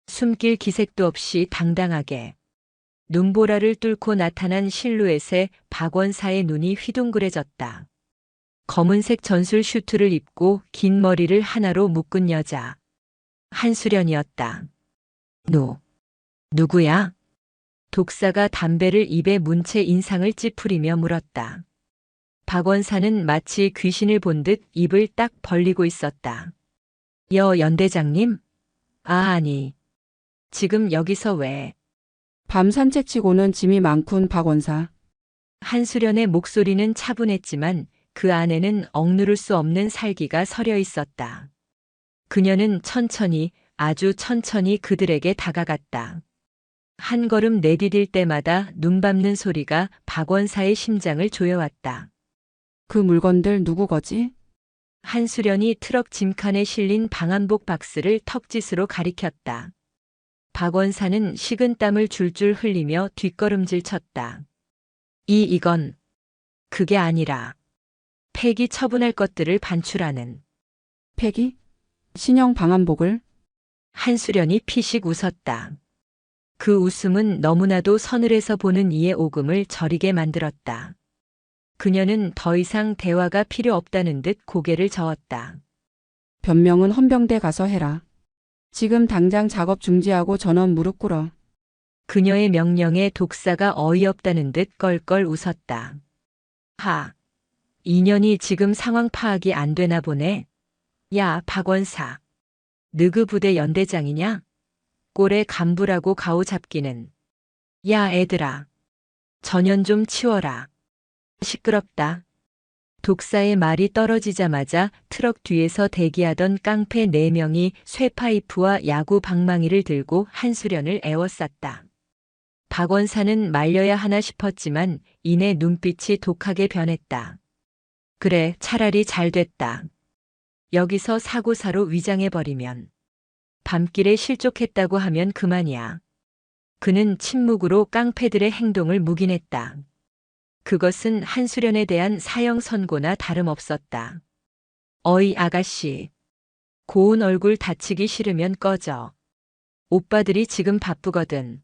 숨길 기색도 없이 당당하게. 눈보라를 뚫고 나타난 실루엣에 박원사의 눈이 휘둥그레졌다. 검은색 전술 슈트를 입고 긴 머리를 하나로 묶은 여자. 한수련이었다. 누구야? 독사가 담배를 입에 문 채 인상을 찌푸리며 물었다. 박원사는 마치 귀신을 본 듯 입을 딱 벌리고 있었다. 연대장님? 아니. 지금 여기서 왜? 밤 산책치고는 짐이 많군 박원사. 한수련의 목소리는 차분했지만 그 안에는 억누를 수 없는 살기가 서려 있었다. 그녀는 천천히, 아주 천천히 그들에게 다가갔다. 한 걸음 내디딜 때마다 눈 밟는 소리가 박원사의 심장을 조여왔다. 그 물건들 누구 거지? 한수련이 트럭 짐칸에 실린 방한복 박스를 턱짓으로 가리켰다. 박원사는 식은땀을 줄줄 흘리며 뒷걸음질 쳤다. 이건 그게 아니라 폐기 처분할 것들을 반출하는. 폐기? 신형 방한복을? 한수련이 피식 웃었다. 그 웃음은 너무나도 서늘해서 보는 이의 오금을 저리게 만들었다. 그녀는 더 이상 대화가 필요 없다는 듯 고개를 저었다. 변명은 헌병대 가서 해라. 지금 당장 작업 중지하고 전원 무릎 꿇어. 그녀의 명령에 독사가 어이없다는 듯 껄껄 웃었다. 인연이 지금 상황 파악이 안 되나 보네. 야, 박원사. 느그 부대 연대장이냐? 꼴에 간부라고 가오 잡기는. 야, 애들아. 전연 좀 치워라. 시끄럽다. 독사의 말이 떨어지자마자 트럭 뒤에서 대기하던 깡패 4명이 쇠파이프와 야구 방망이를 들고 한수련을 에워쌌다. 박원사는 말려야 하나 싶었지만 이내 눈빛이 독하게 변했다. 그래, 차라리 잘 됐다. 여기서 사고사로 위장해버리면. 밤길에 실족했다고 하면 그만이야. 그는 침묵으로 깡패들의 행동을 묵인했다. 그것은 한수련에 대한 사형 선고나 다름없었다. 어이 아가씨. 고운 얼굴 다치기 싫으면 꺼져. 오빠들이 지금 바쁘거든.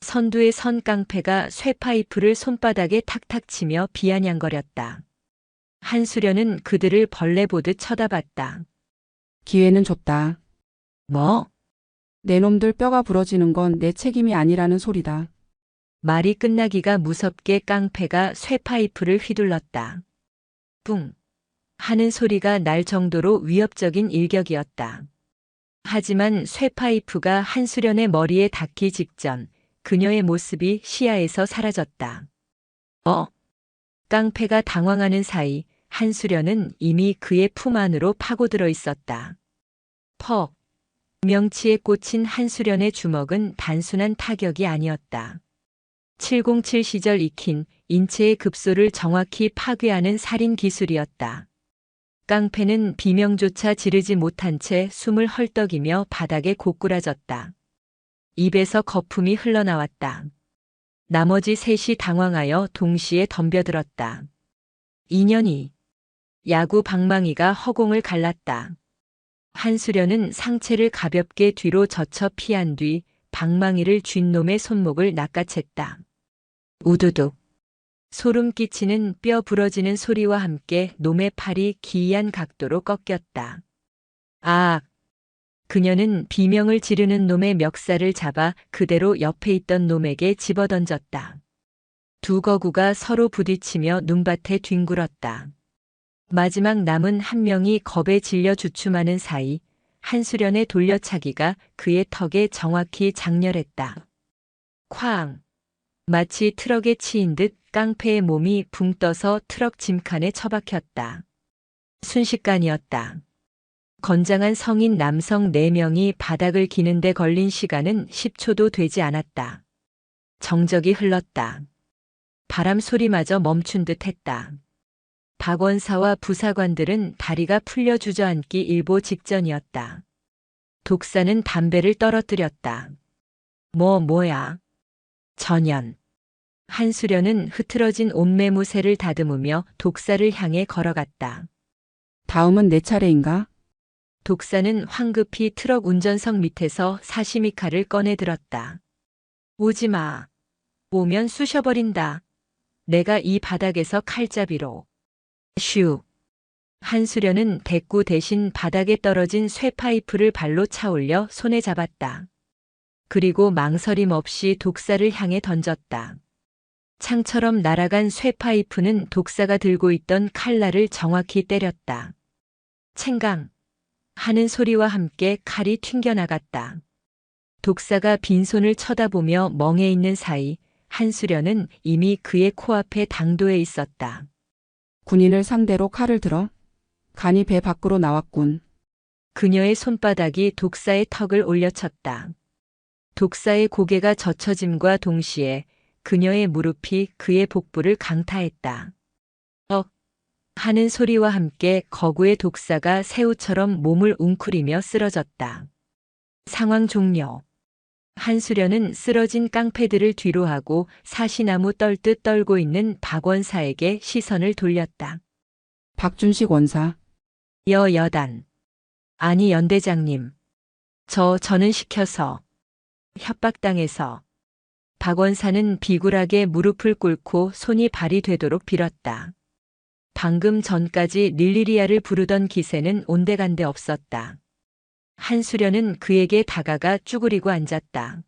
선두에 선 깡패가 쇠파이프를 손바닥에 탁탁 치며 비아냥거렸다. 한수련은 그들을 벌레 보듯 쳐다봤다. 기회는 줬다. 뭐? 내 놈들 뼈가 부러지는 건 내 책임이 아니라는 소리다. 말이 끝나기가 무섭게 깡패가 쇠파이프를 휘둘렀다. 뿡 하는 소리가 날 정도로 위협적인 일격이었다. 하지만 쇠파이프가 한수련의 머리에 닿기 직전 그녀의 모습이 시야에서 사라졌다. 깡패가 당황하는 사이 한수련은 이미 그의 품 안으로 파고들어 있었다. 퍽. 명치에 꽂힌 한수련의 주먹은 단순한 타격이 아니었다. 707 시절 익힌 인체의 급소를 정확히 파괴하는 살인 기술이었다. 깡패는 비명조차 지르지 못한 채 숨을 헐떡이며 바닥에 고꾸라졌다. 입에서 거품이 흘러나왔다. 나머지 셋이 당황하여 동시에 덤벼들었다. 인연이 야구 방망이가 허공을 갈랐다. 한수련은 상체를 가볍게 뒤로 젖혀 피한 뒤 방망이를 쥔 놈의 손목을 낚아챘다. 우두둑. 소름 끼치는 뼈 부러지는 소리와 함께 놈의 팔이 기이한 각도로 꺾였다. 그녀는 비명을 지르는 놈의 멱살을 잡아 그대로 옆에 있던 놈에게 집어던졌다. 두 거구가 서로 부딪히며 눈밭에 뒹굴었다. 마지막 남은 한 명이 겁에 질려 주춤하는 사이 한수련의 돌려차기가 그의 턱에 정확히 장렬했다. 쾅! 마치 트럭에 치인 듯 깡패의 몸이 붕 떠서 트럭 짐칸에 처박혔다. 순식간이었다. 건장한 성인 남성 4명이 바닥을 기는데 걸린 시간은 10초도 되지 않았다. 정적이 흘렀다. 바람 소리마저 멈춘 듯 했다. 박원사와 부사관들은 다리가 풀려 주저앉기 일보 직전이었다. 독사는 담배를 떨어뜨렸다. 뭐야? 전연. 한수련은 흐트러진 옷매무새를 다듬으며 독사를 향해 걸어갔다. 다음은 내 차례인가? 독사는 황급히 트럭 운전석 밑에서 사시미 칼을 꺼내 들었다. 오지 마. 오면 쑤셔버린다. 내가 이 바닥에서 칼잡이로. 슈. 한수련은 대구 대신 바닥에 떨어진 쇠파이프를 발로 차올려 손에 잡았다. 그리고 망설임 없이 독사를 향해 던졌다. 창처럼 날아간 쇠파이프는 독사가 들고 있던 칼날을 정확히 때렸다. 챙강! 하는 소리와 함께 칼이 튕겨나갔다. 독사가 빈손을 쳐다보며 멍해 있는 사이 한수련은 이미 그의 코앞에 당도해 있었다. 군인을 상대로 칼을 들어 간이 배 밖으로 나왔군. 그녀의 손바닥이 독사의 턱을 올려쳤다. 독사의 고개가 젖혀짐과 동시에 그녀의 무릎이 그의 복부를 강타했다. 하는 소리와 함께 거구의 독사가 새우처럼 몸을 웅크리며 쓰러졌다. 상황 종료. 한수련은 쓰러진 깡패들을 뒤로하고 사시나무 떨듯 떨고 있는 박원사에게 시선을 돌렸다. 박준식 원사. 여단. 아니 연대장님. 저는 시켜서. 협박당해서. 박원사는 비굴하게 무릎을 꿇고 손이 발이 되도록 빌었다. 방금 전까지 릴리리아를 부르던 기세는 온데간데 없었다. 한수련은 그에게 다가가 쭈그리고 앉았다.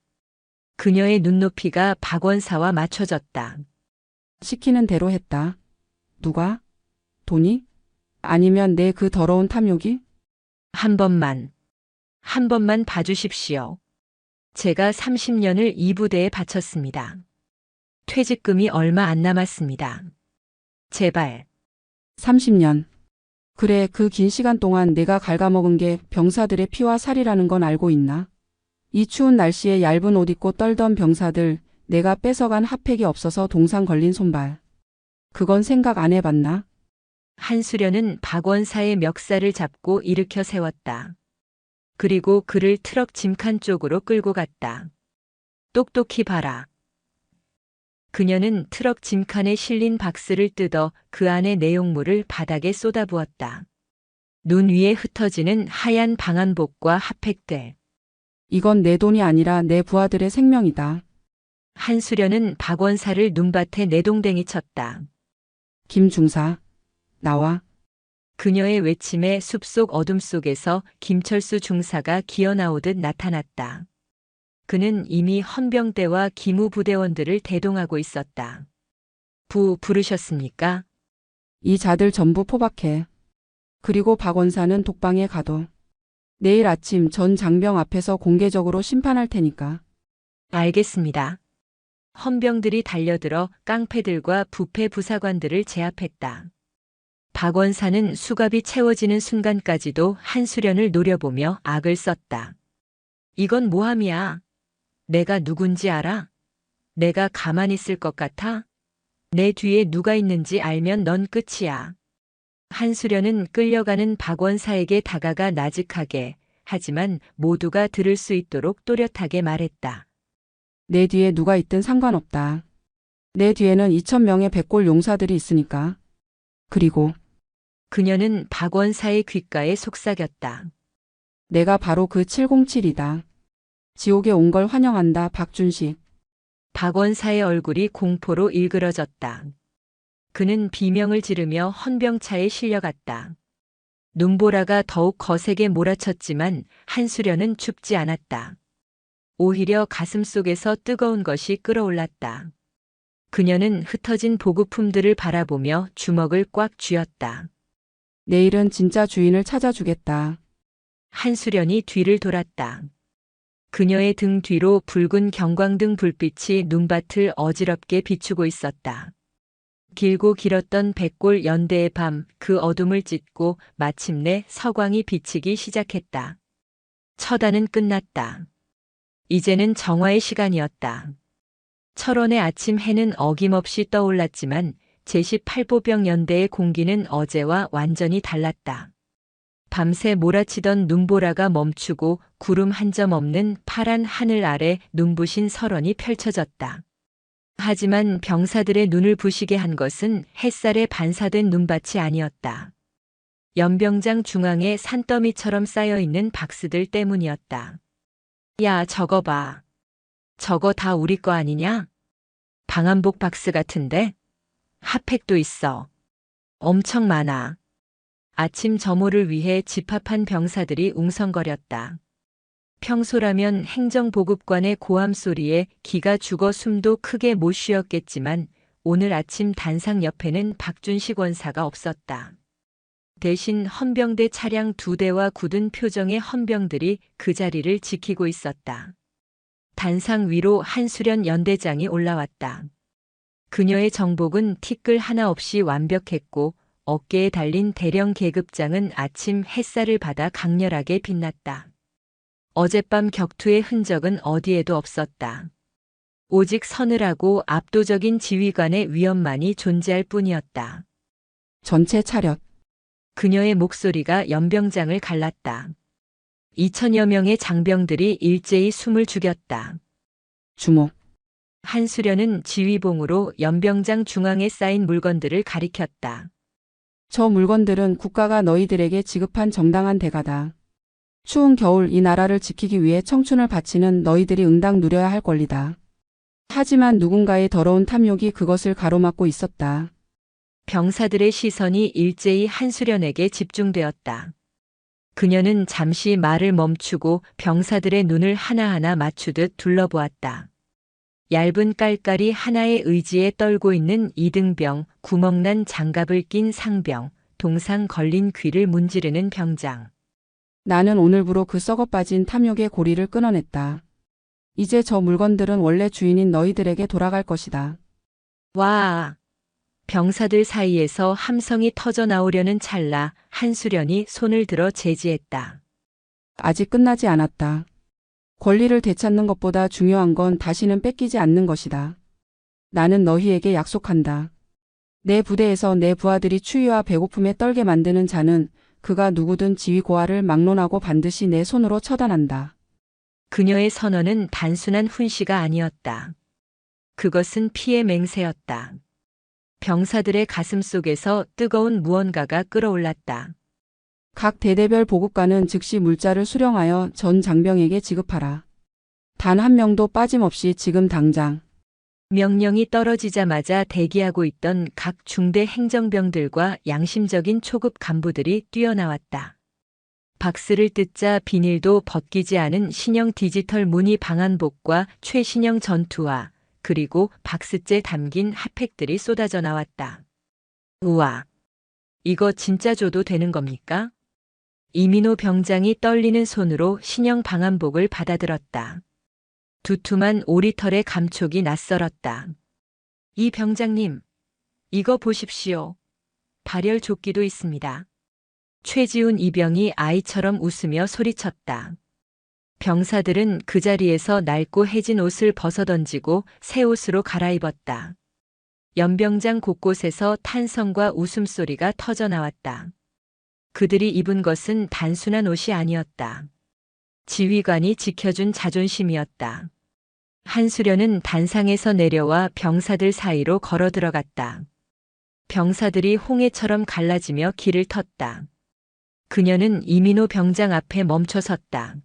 그녀의 눈높이가 박원사와 맞춰졌다. 시키는 대로 했다. 누가? 돈이? 아니면 내 그 더러운 탐욕이? 한 번만 봐주십시오. 제가 30년을 이 부대에 바쳤습니다. 퇴직금이 얼마 안 남았습니다. 제발. 30년. 그래, 그 긴 시간 동안 내가 갉아먹은 게 병사들의 피와 살이라는 건 알고 있나? 이 추운 날씨에 얇은 옷 입고 떨던 병사들, 내가 뺏어간 핫팩이 없어서 동상 걸린 손발. 그건 생각 안 해봤나? 한수련은 박원사의 멱살을 잡고 일으켜 세웠다. 그리고 그를 트럭 짐칸 쪽으로 끌고 갔다. 똑똑히 봐라. 그녀는 트럭 짐칸에 실린 박스를 뜯어 그 안의 내용물을 바닥에 쏟아부었다. 눈 위에 흩어지는 하얀 방한복과 핫팩들. 이건 내 돈이 아니라 내 부하들의 생명이다. 한수련은 박원사를 눈밭에 내동댕이 쳤다. 김중사. 나와. 그녀의 외침에 숲속 어둠 속에서 김철수 중사가 기어나오듯 나타났다. 그는 이미 헌병대와 기무부대원들을 대동하고 있었다. 부르셨습니까? 이 자들 전부 포박해. 그리고 박원사는 독방에 가둬. 내일 아침 전 장병 앞에서 공개적으로 심판할 테니까. 알겠습니다. 헌병들이 달려들어 깡패들과 부패 부사관들을 제압했다. 박원사는 수갑이 채워지는 순간까지도 한수련을 노려보며 악을 썼다. 이건 모함이야. 내가 누군지 알아? 내가 가만히 있을 것 같아? 내 뒤에 누가 있는지 알면 넌 끝이야. 한수련은 끌려가는 박원사에게 다가가 나직하게, 하지만 모두가 들을 수 있도록 또렷하게 말했다. 내 뒤에 누가 있든 상관없다. 내 뒤에는 2,000명의 백골 용사들이 있으니까. 그리고 그녀는 박원사의 귓가에 속삭였다. 내가 바로 그 707이다. 지옥에 온 걸 환영한다, 박준식. 박원사의 얼굴이 공포로 일그러졌다. 그는 비명을 지르며 헌병차에 실려갔다. 눈보라가 더욱 거세게 몰아쳤지만 한수련은 춥지 않았다. 오히려 가슴속에서 뜨거운 것이 끓어올랐다. 그녀는 흩어진 보급품들을 바라보며 주먹을 꽉 쥐었다. 내일은 진짜 주인을 찾아주겠다. 한수련이 뒤를 돌았다. 그녀의 등 뒤로 붉은 경광등 불빛이 눈밭을 어지럽게 비추고 있었다. 길고 길었던 백골 연대의 밤 그 어둠을 찢고 마침내 서광이 비치기 시작했다. 처단은 끝났다. 이제는 정화의 시간이었다. 철원의 아침 해는 어김없이 떠올랐지만 제18보병 연대의 공기는 어제와 완전히 달랐다. 밤새 몰아치던 눈보라가 멈추고 구름 한 점 없는 파란 하늘 아래 눈부신 설원이 펼쳐졌다. 하지만 병사들의 눈을 부시게 한 것은 햇살에 반사된 눈밭이 아니었다. 연병장 중앙에 산더미처럼 쌓여있는 박스들 때문이었다. 야, 저거 봐. 저거 다 우리 거 아니냐? 방한복 박스 같은데? 핫팩도 있어. 엄청 많아. 아침 점호를 위해 집합한 병사들이 웅성거렸다. 평소라면 행정보급관의 고함 소리에 기가 죽어 숨도 크게 못 쉬었겠지만 오늘 아침 단상 옆에는 박준식 원사가 없었다. 대신 헌병대 차량 2대와 굳은 표정의 헌병들이 그 자리를 지키고 있었다. 단상 위로 한수련 연대장이 올라왔다. 그녀의 정복은 티끌 하나 없이 완벽했고 어깨에 달린 대령 계급장은 아침 햇살을 받아 강렬하게 빛났다. 어젯밤 격투의 흔적은 어디에도 없었다. 오직 서늘하고 압도적인 지휘관의 위엄만이 존재할 뿐이었다. 전체 차렷. 그녀의 목소리가 연병장을 갈랐다. 2천여 명의 장병들이 일제히 숨을 죽였다. 주목. 한수련은 지휘봉으로 연병장 중앙에 쌓인 물건들을 가리켰다. 저 물건들은 국가가 너희들에게 지급한 정당한 대가다. 추운 겨울 이 나라를 지키기 위해 청춘을 바치는 너희들이 응당 누려야 할 권리다. 하지만 누군가의 더러운 탐욕이 그것을 가로막고 있었다. 병사들의 시선이 일제히 한수련에게 집중되었다. 그녀는 잠시 말을 멈추고 병사들의 눈을 하나하나 맞추듯 둘러보았다. 얇은 깔깔이 하나의 의지에 떨고 있는 이등병, 구멍난 장갑을 낀 상병, 동상 걸린 귀를 문지르는 병장. 나는 오늘부로 그 썩어빠진 탐욕의 고리를 끊어냈다. 이제 저 물건들은 원래 주인인 너희들에게 돌아갈 것이다. 와! 병사들 사이에서 함성이 터져 나오려는 찰나 한수련이 손을 들어 제지했다. 아직 끝나지 않았다. 권리를 되찾는 것보다 중요한 건 다시는 뺏기지 않는 것이다. 나는 너희에게 약속한다. 내 부대에서 내 부하들이 추위와 배고픔에 떨게 만드는 자는 그가 누구든 지휘 고하를 막론하고 반드시 내 손으로 처단한다. 그녀의 선언은 단순한 훈시가 아니었다. 그것은 피의 맹세였다. 병사들의 가슴 속에서 뜨거운 무언가가 끓어올랐다. 각 대대별 보급관은 즉시 물자를 수령하여 전 장병에게 지급하라. 단 한 명도 빠짐없이 지금 당장. 명령이 떨어지자마자 대기하고 있던 각 중대 행정병들과 양심적인 초급 간부들이 뛰어나왔다. 박스를 뜯자 비닐도 벗기지 않은 신형 디지털 문의 방한복과 최신형 전투화, 그리고 박스째 담긴 핫팩들이 쏟아져 나왔다. 우와! 이거 진짜 줘도 되는 겁니까? 이민호 병장이 떨리는 손으로 신형 방한복을 받아들었다. 두툼한 오리털의 감촉이 낯설었다. 이 병장님, 이거 보십시오. 발열 조끼도 있습니다. 최지훈 이병이 아이처럼 웃으며 소리쳤다. 병사들은 그 자리에서 낡고 해진 옷을 벗어던지고 새 옷으로 갈아입었다. 연병장 곳곳에서 탄성과 웃음소리가 터져 나왔다. 그들이 입은 것은 단순한 옷이 아니었다. 지휘관이 지켜준 자존심이었다. 한수련은 단상에서 내려와 병사들 사이로 걸어 들어갔다. 병사들이 홍해처럼 갈라지며 길을 텄다. 그녀는 이민호 병장 앞에 멈춰 섰다.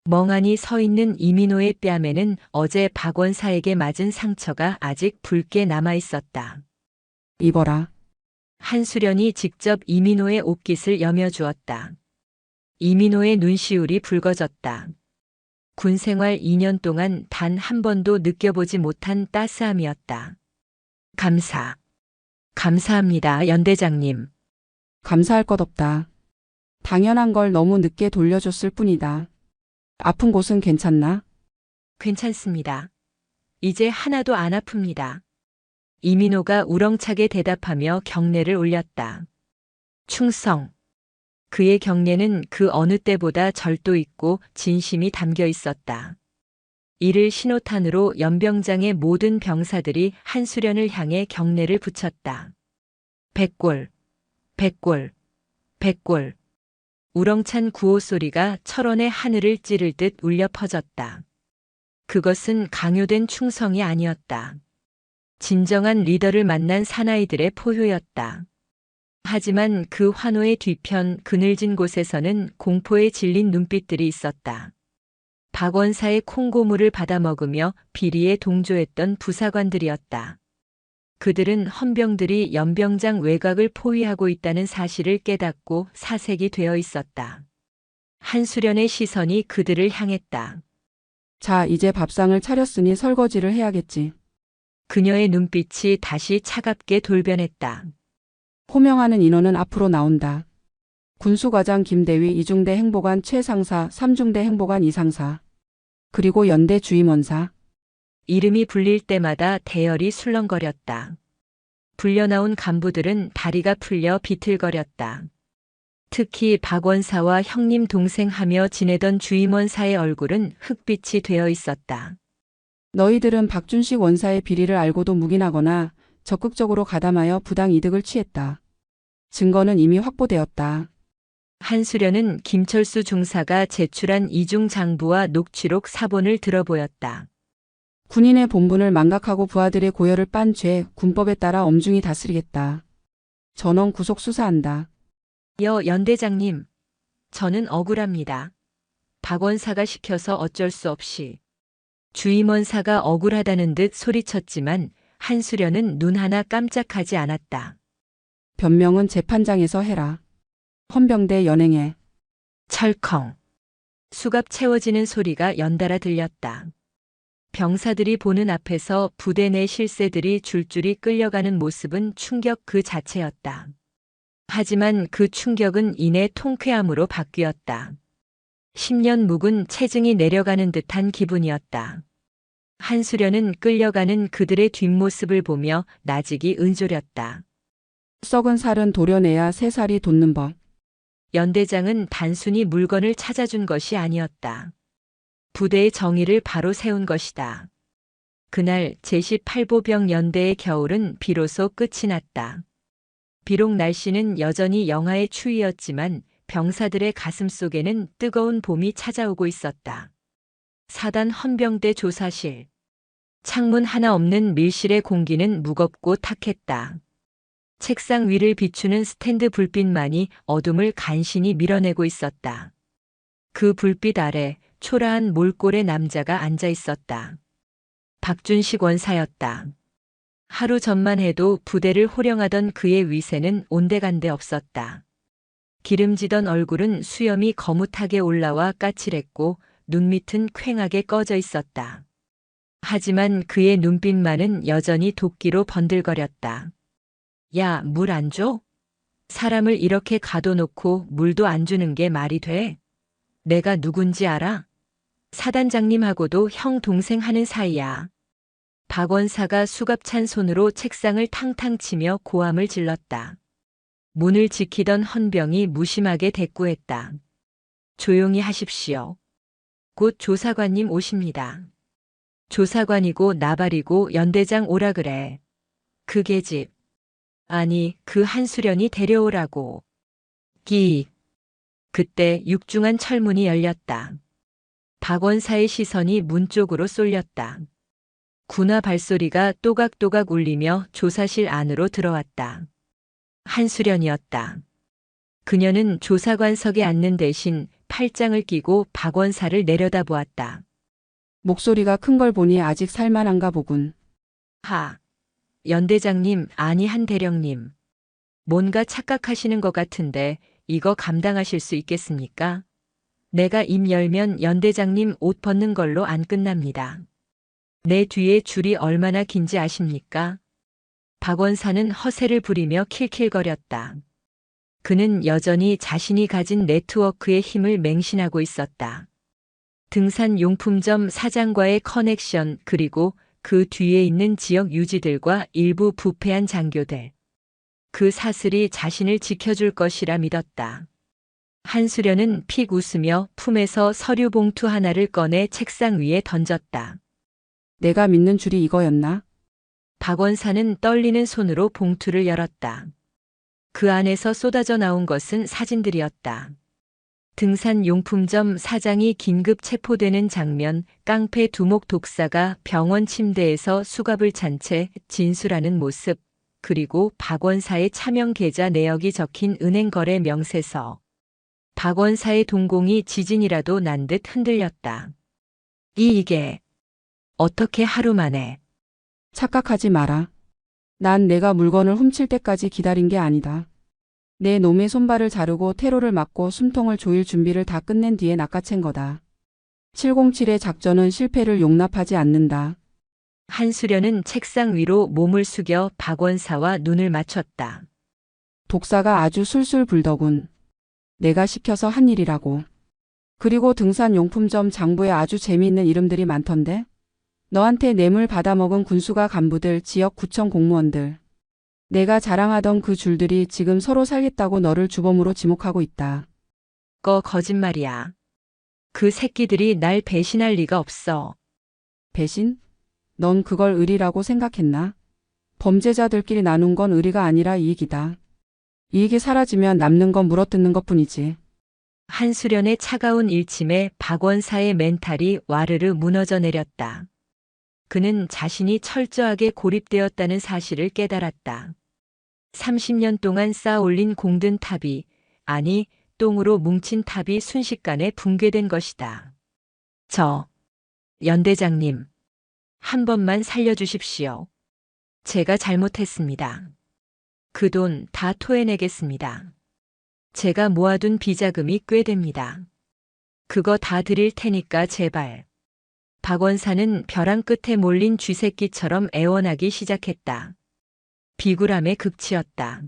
멍하니 서 있는 이민호의 뺨에는 어제 박원사에게 맞은 상처가 아직 붉게 남아 있었다. 입어라. 한수련이 직접 이민호의 옷깃을 여며주었다. 이민호의 눈시울이 붉어졌다. 군 생활 2년 동안 단 한 번도 느껴보지 못한 따스함이었다. 감사합니다, 연대장님. 감사할 것 없다. 당연한 걸 너무 늦게 돌려줬을 뿐이다. 아픈 곳은 괜찮나? 괜찮습니다. 이제 하나도 안 아픕니다. 이민호가 우렁차게 대답하며 경례를 올렸다. 충성. 그의 경례는 그 어느 때보다 절도 있고 진심이 담겨 있었다. 이를 신호탄으로 연병장의 모든 병사들이 한수련을 향해 경례를 붙였다. 백골, 백골, 백골. 우렁찬 구호 소리가 철원의 하늘을 찌를 듯 울려 퍼졌다. 그것은 강요된 충성이 아니었다. 진정한 리더를 만난 사나이들의 포효였다. 하지만 그 환호의 뒤편 그늘진 곳에서는 공포에 질린 눈빛들이 있었다. 박원사의 콩고물을 받아먹으며 비리에 동조했던 부사관들이었다. 그들은 헌병들이 연병장 외곽을 포위하고 있다는 사실을 깨닫고 사색이 되어 있었다. 한수련의 시선이 그들을 향했다. 자, 이제 밥상을 차렸으니 설거지를 해야겠지. 그녀의 눈빛이 다시 차갑게 돌변했다. 호명하는 인원은 앞으로 나온다. 군수과장 김대위, 이중대 행보관 최상사, 삼중대 행보관 이상사, 그리고 연대 주임원사. 이름이 불릴 때마다 대열이 술렁거렸다. 불려나온 간부들은 다리가 풀려 비틀거렸다. 특히 박원사와 형님 동생 하며 지내던 주임원사의 얼굴은 흑빛이 되어 있었다. 너희들은 박준식 원사의 비리를 알고도 묵인하거나 적극적으로 가담하여 부당 이득을 취했다. 증거는 이미 확보되었다. 한수련은 김철수 중사가 제출한 이중 장부와 녹취록 사본을 들어보였다. 군인의 본분을 망각하고 부하들의 고열을 빤 죄, 군법에 따라 엄중히 다스리겠다. 전원 구속 수사한다. 연대장님, 저는 억울합니다. 박원사가 시켜서 어쩔 수 없이. 주임원사가 억울하다는 듯 소리쳤지만 한수련은 눈 하나 깜짝하지 않았다. 변명은 재판장에서 해라. 헌병대 연행해. 철컹. 수갑 채워지는 소리가 연달아 들렸다. 병사들이 보는 앞에서 부대 내 실세들이 줄줄이 끌려가는 모습은 충격 그 자체였다. 하지만 그 충격은 이내 통쾌함으로 바뀌었다. 10년 묵은 체증이 내려가는 듯한 기분이었다. 한수련은 끌려가는 그들의 뒷모습을 보며 나직이 은조렸다. 썩은 살은 도려내야 새 살이 돋는 법. 연대장은 단순히 물건을 찾아준 것이 아니었다. 부대의 정의를 바로 세운 것이다. 그날 제18보병 연대의 겨울은 비로소 끝이 났다. 비록 날씨는 여전히 영하의 추위였지만 병사들의 가슴 속에는 뜨거운 봄이 찾아오고 있었다. 4단 헌병대 조사실. 창문 하나 없는 밀실의 공기는 무겁고 탁했다. 책상 위를 비추는 스탠드 불빛만이 어둠을 간신히 밀어내고 있었다. 그 불빛 아래 초라한 몰골의 남자가 앉아 있었다. 박준식 원사였다. 하루 전만 해도 부대를 호령하던 그의 위세는 온데간데 없었다. 기름지던 얼굴은 수염이 거뭇하게 올라와 까칠했고 눈밑은 퀭하게 꺼져 있었다. 하지만 그의 눈빛만은 여전히 도끼로 번들거렸다. 야, 물 안 줘? 사람을 이렇게 가둬놓고 물도 안 주는 게 말이 돼? 내가 누군지 알아? 사단장님하고도 형 동생 하는 사이야. 박원사가 수갑찬 손으로 책상을 탕탕 치며 고함을 질렀다. 문을 지키던 헌병이 무심하게 대꾸했다. 조용히 하십시오. 곧 조사관님 오십니다. 조사관이고 나발이고 연대장 오라 그래. 그 계집. 아니, 그 한수련이 데려오라고. 그때 육중한 철문이 열렸다. 박원사의 시선이 문 쪽으로 쏠렸다. 군화 발소리가 또각또각 울리며 조사실 안으로 들어왔다. 한수련이었다. 그녀는 조사관석에 앉는 대신 팔짱을 끼고 박원사를 내려다보았다. 목소리가 큰 걸 보니 아직 살만한가 보군. 연대장님, 아니 한대령님. 뭔가 착각하시는 것 같은데 이거 감당하실 수 있겠습니까? 내가 입 열면 연대장님 옷 벗는 걸로 안 끝납니다. 내 뒤에 줄이 얼마나 긴지 아십니까? 박원사는 허세를 부리며 킬킬거렸다. 그는 여전히 자신이 가진 네트워크의 힘을 맹신하고 있었다. 등산 용품점 사장과의 커넥션, 그리고 그 뒤에 있는 지역 유지들과 일부 부패한 장교들. 그 사슬이 자신을 지켜줄 것이라 믿었다. 한수련은 픽 웃으며 품에서 서류 봉투 하나를 꺼내 책상 위에 던졌다. 내가 믿는 줄이 이거였나? 박원사는 떨리는 손으로 봉투를 열었다. 그 안에서 쏟아져 나온 것은 사진들이었다. 등산용품점 사장이 긴급 체포되는 장면, 깡패 두목 독사가 병원 침대에서 수갑을 찬 채 진술하는 모습, 그리고 박원사의 차명 계좌 내역이 적힌 은행 거래 명세서. 박원사의 동공이 지진이라도 난 듯 흔들렸다. 이게 어떻게 하루 만에. 착각하지 마라. 난 내가 물건을 훔칠 때까지 기다린 게 아니다. 내 놈의 손발을 자르고 테러를 막고 숨통을 조일 준비를 다 끝낸 뒤에 낚아챈 거다. 707의 작전은 실패를 용납하지 않는다. 한수련은 책상 위로 몸을 숙여 박원사와 눈을 맞췄다. 독사가 아주 술술 불더군. 내가 시켜서 한 일이라고. 그리고 등산용품점 장부에 아주 재미있는 이름들이 많던데? 너한테 뇌물 받아먹은 군수가 간부들, 지역 구청 공무원들. 내가 자랑하던 그 줄들이 지금 서로 살겠다고 너를 주범으로 지목하고 있다. 거짓말이야. 그 새끼들이 날 배신할 리가 없어. 배신? 넌 그걸 의리라고 생각했나? 범죄자들끼리 나눈 건 의리가 아니라 이익이다. 이익이 사라지면 남는 건 물어뜯는 것뿐이지. 한수련의 차가운 일침에 박원사의 멘탈이 와르르 무너져 내렸다. 그는 자신이 철저하게 고립되었다는 사실을 깨달았다. 30년 동안 쌓아올린 공든 탑이, 아니 똥으로 뭉친 탑이 순식간에 붕괴된 것이다. 연대장님, 한 번만 살려주십시오. 제가 잘못했습니다. 그 돈 다 토해내겠습니다. 제가 모아둔 비자금이 꽤 됩니다. 그거 다 드릴 테니까 제발. 박원사는 벼랑 끝에 몰린 쥐새끼처럼 애원하기 시작했다. 비굴함의 극치였다.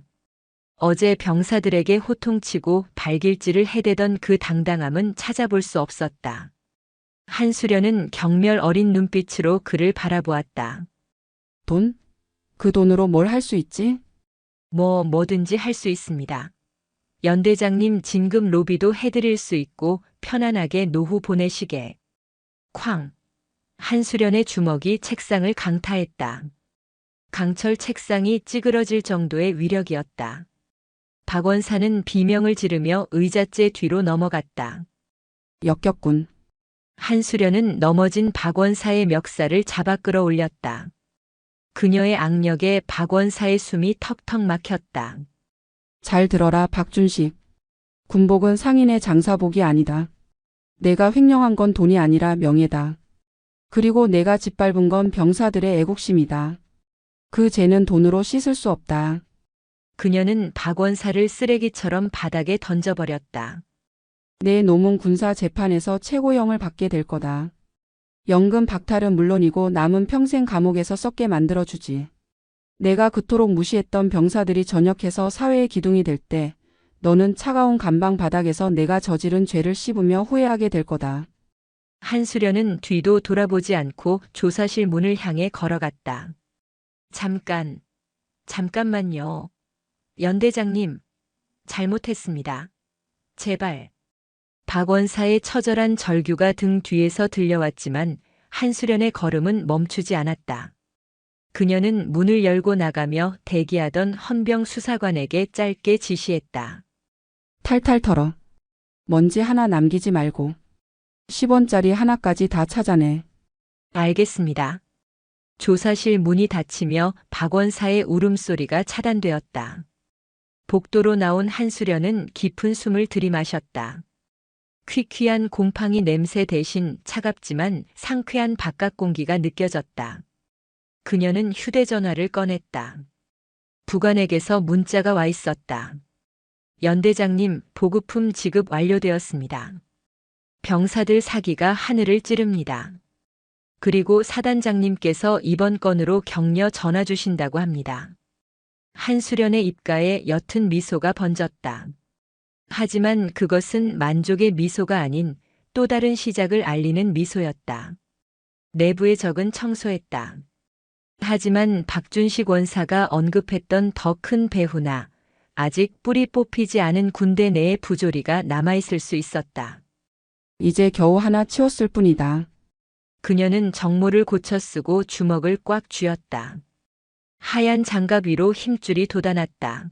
어제 병사들에게 호통치고 발길질을 해대던 그 당당함은 찾아볼 수 없었다. 한수련은 경멸 어린 눈빛으로 그를 바라보았다. 돈? 그 돈으로 뭘 할 수 있지? 뭐든지 할 수 있습니다. 연대장님 진급 로비도 해드릴 수 있고 편안하게 노후 보내시게. 쾅! 한수련의 주먹이 책상을 강타했다. 강철 책상이 찌그러질 정도의 위력이었다. 박원사는 비명을 지르며 의자째 뒤로 넘어갔다. 역겹군. 한수련은 넘어진 박원사의 멱살을 잡아 끌어올렸다. 그녀의 악력에 박원사의 숨이 턱턱 막혔다. 잘 들어라, 박준식. 군복은 상인의 장사복이 아니다. 내가 횡령한 건 돈이 아니라 명예다. 그리고 내가 짓밟은 건 병사들의 애국심이다. 그 죄는 돈으로 씻을 수 없다. 그녀는 박원사를 쓰레기처럼 바닥에 던져버렸다. 내 놈은 군사 재판에서 최고형을 받게 될 거다. 연금 박탈은 물론이고 남은 평생 감옥에서 썩게 만들어주지. 내가 그토록 무시했던 병사들이 전역해서 사회의 기둥이 될 때 너는 차가운 감방 바닥에서 내가 저지른 죄를 씹으며 후회하게 될 거다. 한수련은 뒤도 돌아보지 않고 조사실 문을 향해 걸어갔다. 잠깐만요. 연대장님, 잘못했습니다. 제발. 박원사의 처절한 절규가 등 뒤에서 들려왔지만 한수련의 걸음은 멈추지 않았다. 그녀는 문을 열고 나가며 대기하던 헌병 수사관에게 짧게 지시했다. 탈탈 털어. 먼지 하나 남기지 말고. 10원짜리 하나까지 다 찾아내. 알겠습니다. 조사실 문이 닫히며 박원사의 울음소리가 차단되었다. 복도로 나온 한수련은 깊은 숨을 들이마셨다. 퀴퀴한 곰팡이 냄새 대신 차갑지만 상쾌한 바깥 공기가 느껴졌다. 그녀는 휴대전화를 꺼냈다. 부관에게서 문자가 와 있었다. 연대장님, 보급품 지급 완료되었습니다. 병사들 사기가 하늘을 찌릅니다. 그리고 사단장님께서 이번 건으로 격려 전화 주신다고 합니다. 한수련의 입가에 옅은 미소가 번졌다. 하지만 그것은 만족의 미소가 아닌 또 다른 시작을 알리는 미소였다. 내부의 적은 청소했다. 하지만 박준식 원사가 언급했던 더 큰 배후나 아직 뿌리 뽑히지 않은 군대 내의 부조리가 남아있을 수 있었다. 이제 겨우 하나 치웠을 뿐이다. 그녀는 정모를 고쳐 쓰고 주먹을 꽉 쥐었다. 하얀 장갑 위로 힘줄이 돋아났다.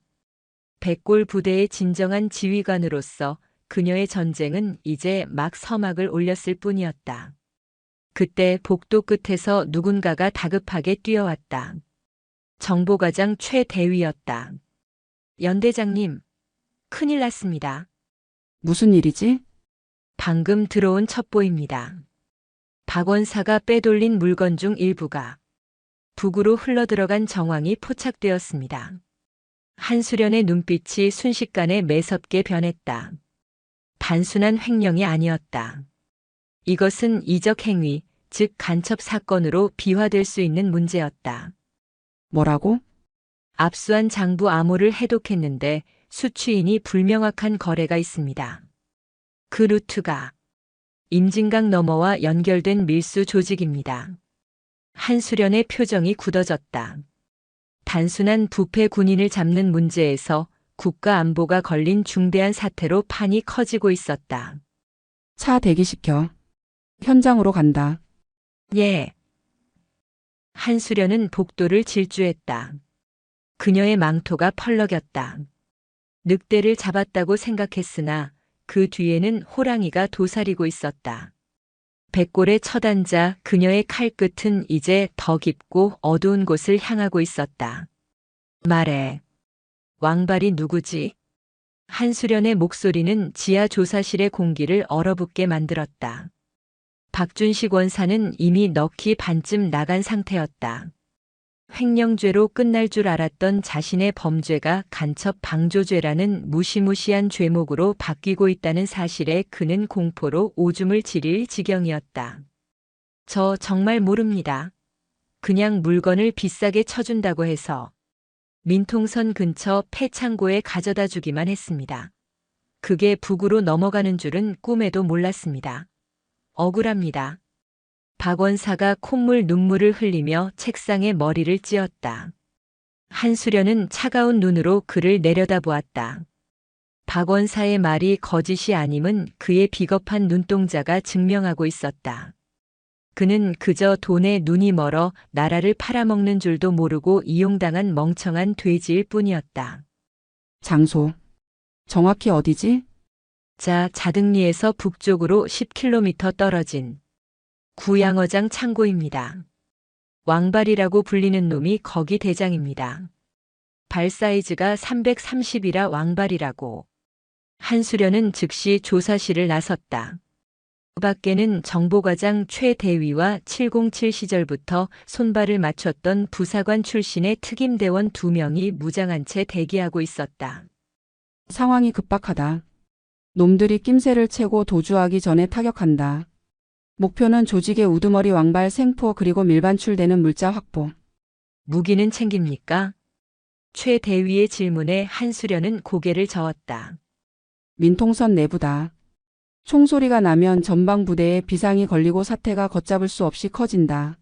백골 부대의 진정한 지휘관으로서 그녀의 전쟁은 이제 막 서막을 올렸을 뿐이었다. 그때 복도 끝에서 누군가가 다급하게 뛰어왔다. 정보과장 최대위였다. 연대장님, 큰일 났습니다. 무슨 일이지? 방금 들어온 첩보입니다. 박원사가 빼돌린 물건 중 일부가 북으로 흘러들어간 정황이 포착되었습니다. 한수련의 눈빛이 순식간에 매섭게 변했다. 단순한 횡령이 아니었다. 이것은 이적 행위, 즉 간첩 사건으로 비화될 수 있는 문제였다. 뭐라고? 압수한 장부 암호를 해독했는데 수취인이 불명확한 거래가 있습니다. 그 루트가 임진강 너머와 연결된 밀수 조직입니다. 한수련의 표정이 굳어졌다. 단순한 부패 군인을 잡는 문제에서 국가 안보가 걸린 중대한 사태로 판이 커지고 있었다. 차 대기시켜. 현장으로 간다. 예. 한수련은 복도를 질주했다. 그녀의 망토가 펄럭였다. 늑대를 잡았다고 생각했으나 그 뒤에는 호랑이가 도사리고 있었다. 백골에 처단자 그녀의 칼끝은 이제 더 깊고 어두운 곳을 향하고 있었다. 말해. 왕발이 누구지? 한수련의 목소리는 지하 조사실의 공기를 얼어붙게 만들었다. 박준식 원사는 이미 넋이 반쯤 나간 상태였다. 횡령죄로 끝날 줄 알았던 자신의 범죄가 간첩 방조죄라는 무시무시한 죄목으로 바뀌고 있다는 사실에 그는 공포로 오줌을 지릴 지경이었다. 저 정말 모릅니다. 그냥 물건을 비싸게 쳐준다고 해서 민통선 근처 폐창고에 가져다 주기만 했습니다. 그게 북으로 넘어가는 줄은 꿈에도 몰랐습니다. 억울합니다. 박 원사가 콧물 눈물을 흘리며 책상에 머리를 찧었다. 한수련은 차가운 눈으로 그를 내려다보았다. 박 원사의 말이 거짓이 아님은 그의 비겁한 눈동자가 증명하고 있었다. 그는 그저 돈에 눈이 멀어 나라를 팔아먹는 줄도 모르고 이용당한 멍청한 돼지일 뿐이었다. 장소. 정확히 어디지? 자등리에서 북쪽으로 10km 떨어진 구양어장 창고입니다. 왕발이라고 불리는 놈이 거기 대장입니다. 발 사이즈가 330이라 왕발이라고. 한수련은 즉시 조사실을 나섰다. 그 밖에는 정보과장 최대위와 707 시절부터 손발을 맞췄던 부사관 출신의 특임대원 2명이 무장한 채 대기하고 있었다. 상황이 급박하다. 놈들이 낌새를 채고 도주하기 전에 타격한다. 목표는 조직의 우두머리 왕발 생포 그리고 밀반출되는 물자 확보. 무기는 챙깁니까? 최대위의 질문에 한수련은 고개를 저었다. 민통선 내부다. 총소리가 나면 전방 부대에 비상이 걸리고 사태가 걷잡을 수 없이 커진다.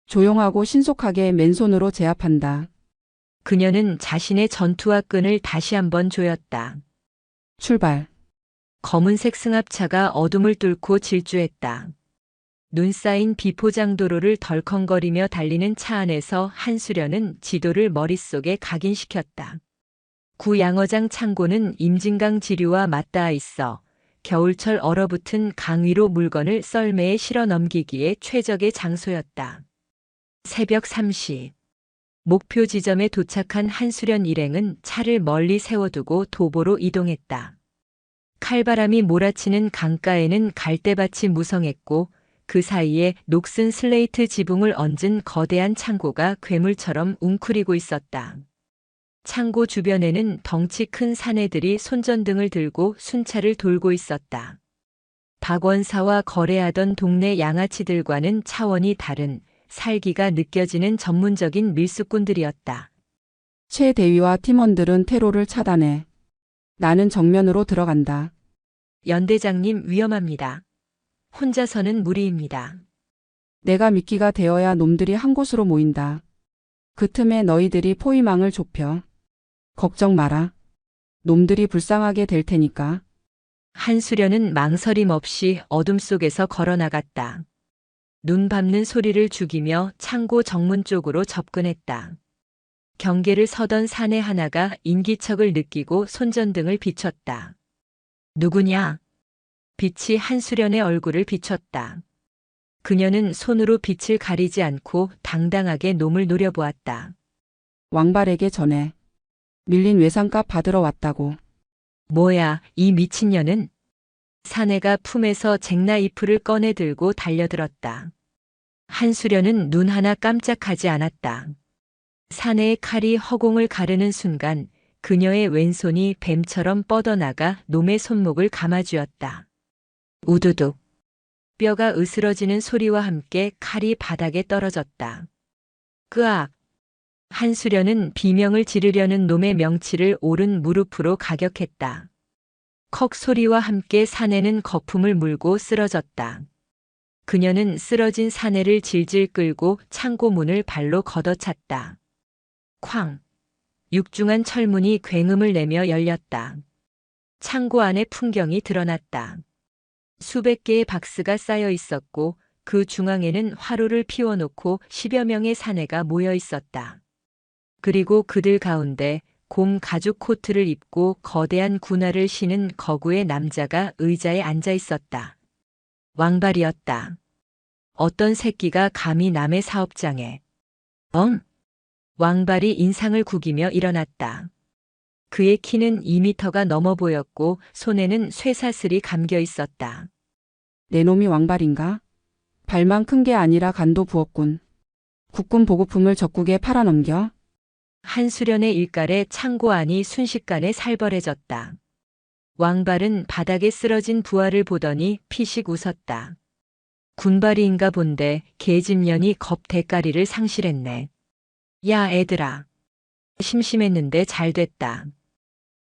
조용하고 신속하게 맨손으로 제압한다. 그녀는 자신의 전투화 끈을 다시 한번 조였다. 출발. 검은색 승합차가 어둠을 뚫고 질주했다. 눈 쌓인 비포장도로를 덜컹거리며 달리는 차 안에서 한수련은 지도를 머릿속에 각인시켰다. 구양어장 창고는 임진강 지류와 맞닿아 있어 겨울철 얼어붙은 강 위로 물건을 썰매에 실어 넘기기에 최적의 장소였다. 새벽 3시. 목표 지점에 도착한 한수련 일행은 차를 멀리 세워두고 도보로 이동했다. 칼바람이 몰아치는 강가에는 갈대밭이 무성했고 그 사이에 녹슨 슬레이트 지붕을 얹은 거대한 창고가 괴물처럼 웅크리고 있었다. 창고 주변에는 덩치 큰 사내들이 손전등을 들고 순찰을 돌고 있었다. 박 원사와 거래하던 동네 양아치들과는 차원이 다른 살기가 느껴지는 전문적인 밀수꾼들이었다. 최 대위와 팀원들은 퇴로를 차단해. 나는 정면으로 들어간다. 연대장님 위험합니다. 혼자서는 무리입니다. 내가 미끼가 되어야 놈들이 한 곳으로 모인다. 그 틈에 너희들이 포위망을 좁혀. 걱정 마라. 놈들이 불쌍하게 될 테니까. 한수련은 망설임 없이 어둠 속에서 걸어나갔다. 눈 밟는 소리를 죽이며 창고 정문 쪽으로 접근했다. 경계를 서던 사내 하나가 인기척을 느끼고 손전등을 비췄다. 누구냐? 빛이 한수련의 얼굴을 비췄다. 그녀는 손으로 빛을 가리지 않고 당당하게 놈을 노려보았다. 왕발에게 전해. 밀린 외상값 받으러 왔다고. 뭐야, 이 미친년은? 사내가 품에서 잭나이프를 꺼내 들고 달려들었다. 한수련은 눈 하나 깜짝하지 않았다. 사내의 칼이 허공을 가르는 순간 그녀의 왼손이 뱀처럼 뻗어나가 놈의 손목을 감아쥐었다. 우두둑. 뼈가 으스러지는 소리와 함께 칼이 바닥에 떨어졌다. 끄악. 한수련은 비명을 지르려는 놈의 명치를 오른 무릎으로 가격했다. 컥 소리와 함께 사내는 거품을 물고 쓰러졌다. 그녀는 쓰러진 사내를 질질 끌고 창고 문을 발로 걷어찼다. 쾅! 육중한 철문이 굉음을 내며 열렸다. 창고 안의 풍경이 드러났다. 수백 개의 박스가 쌓여 있었고 그 중앙에는 화로를 피워놓고 10여 명의 사내가 모여 있었다. 그리고 그들 가운데 곰 가죽 코트를 입고 거대한 군화를 신은 거구의 남자가 의자에 앉아 있었다. 왕발이었다. 어떤 새끼가 감히 남의 사업장에. 왕발이 인상을 구기며 일어났다. 그의 키는 2미터가 넘어 보였고 손에는 쇠사슬이 감겨 있었다. 내 놈이 왕발인가? 발만 큰 게 아니라 간도 부었군. 국군 보급품을 적국에 팔아넘겨? 한수련의 일갈에 창고 안이 순식간에 살벌해졌다. 왕발은 바닥에 쓰러진 부하를 보더니 피식 웃었다. 군발이인가 본데 계집년이 겁 대가리를 상실했네. 야 애들아. 심심했는데 잘 됐다.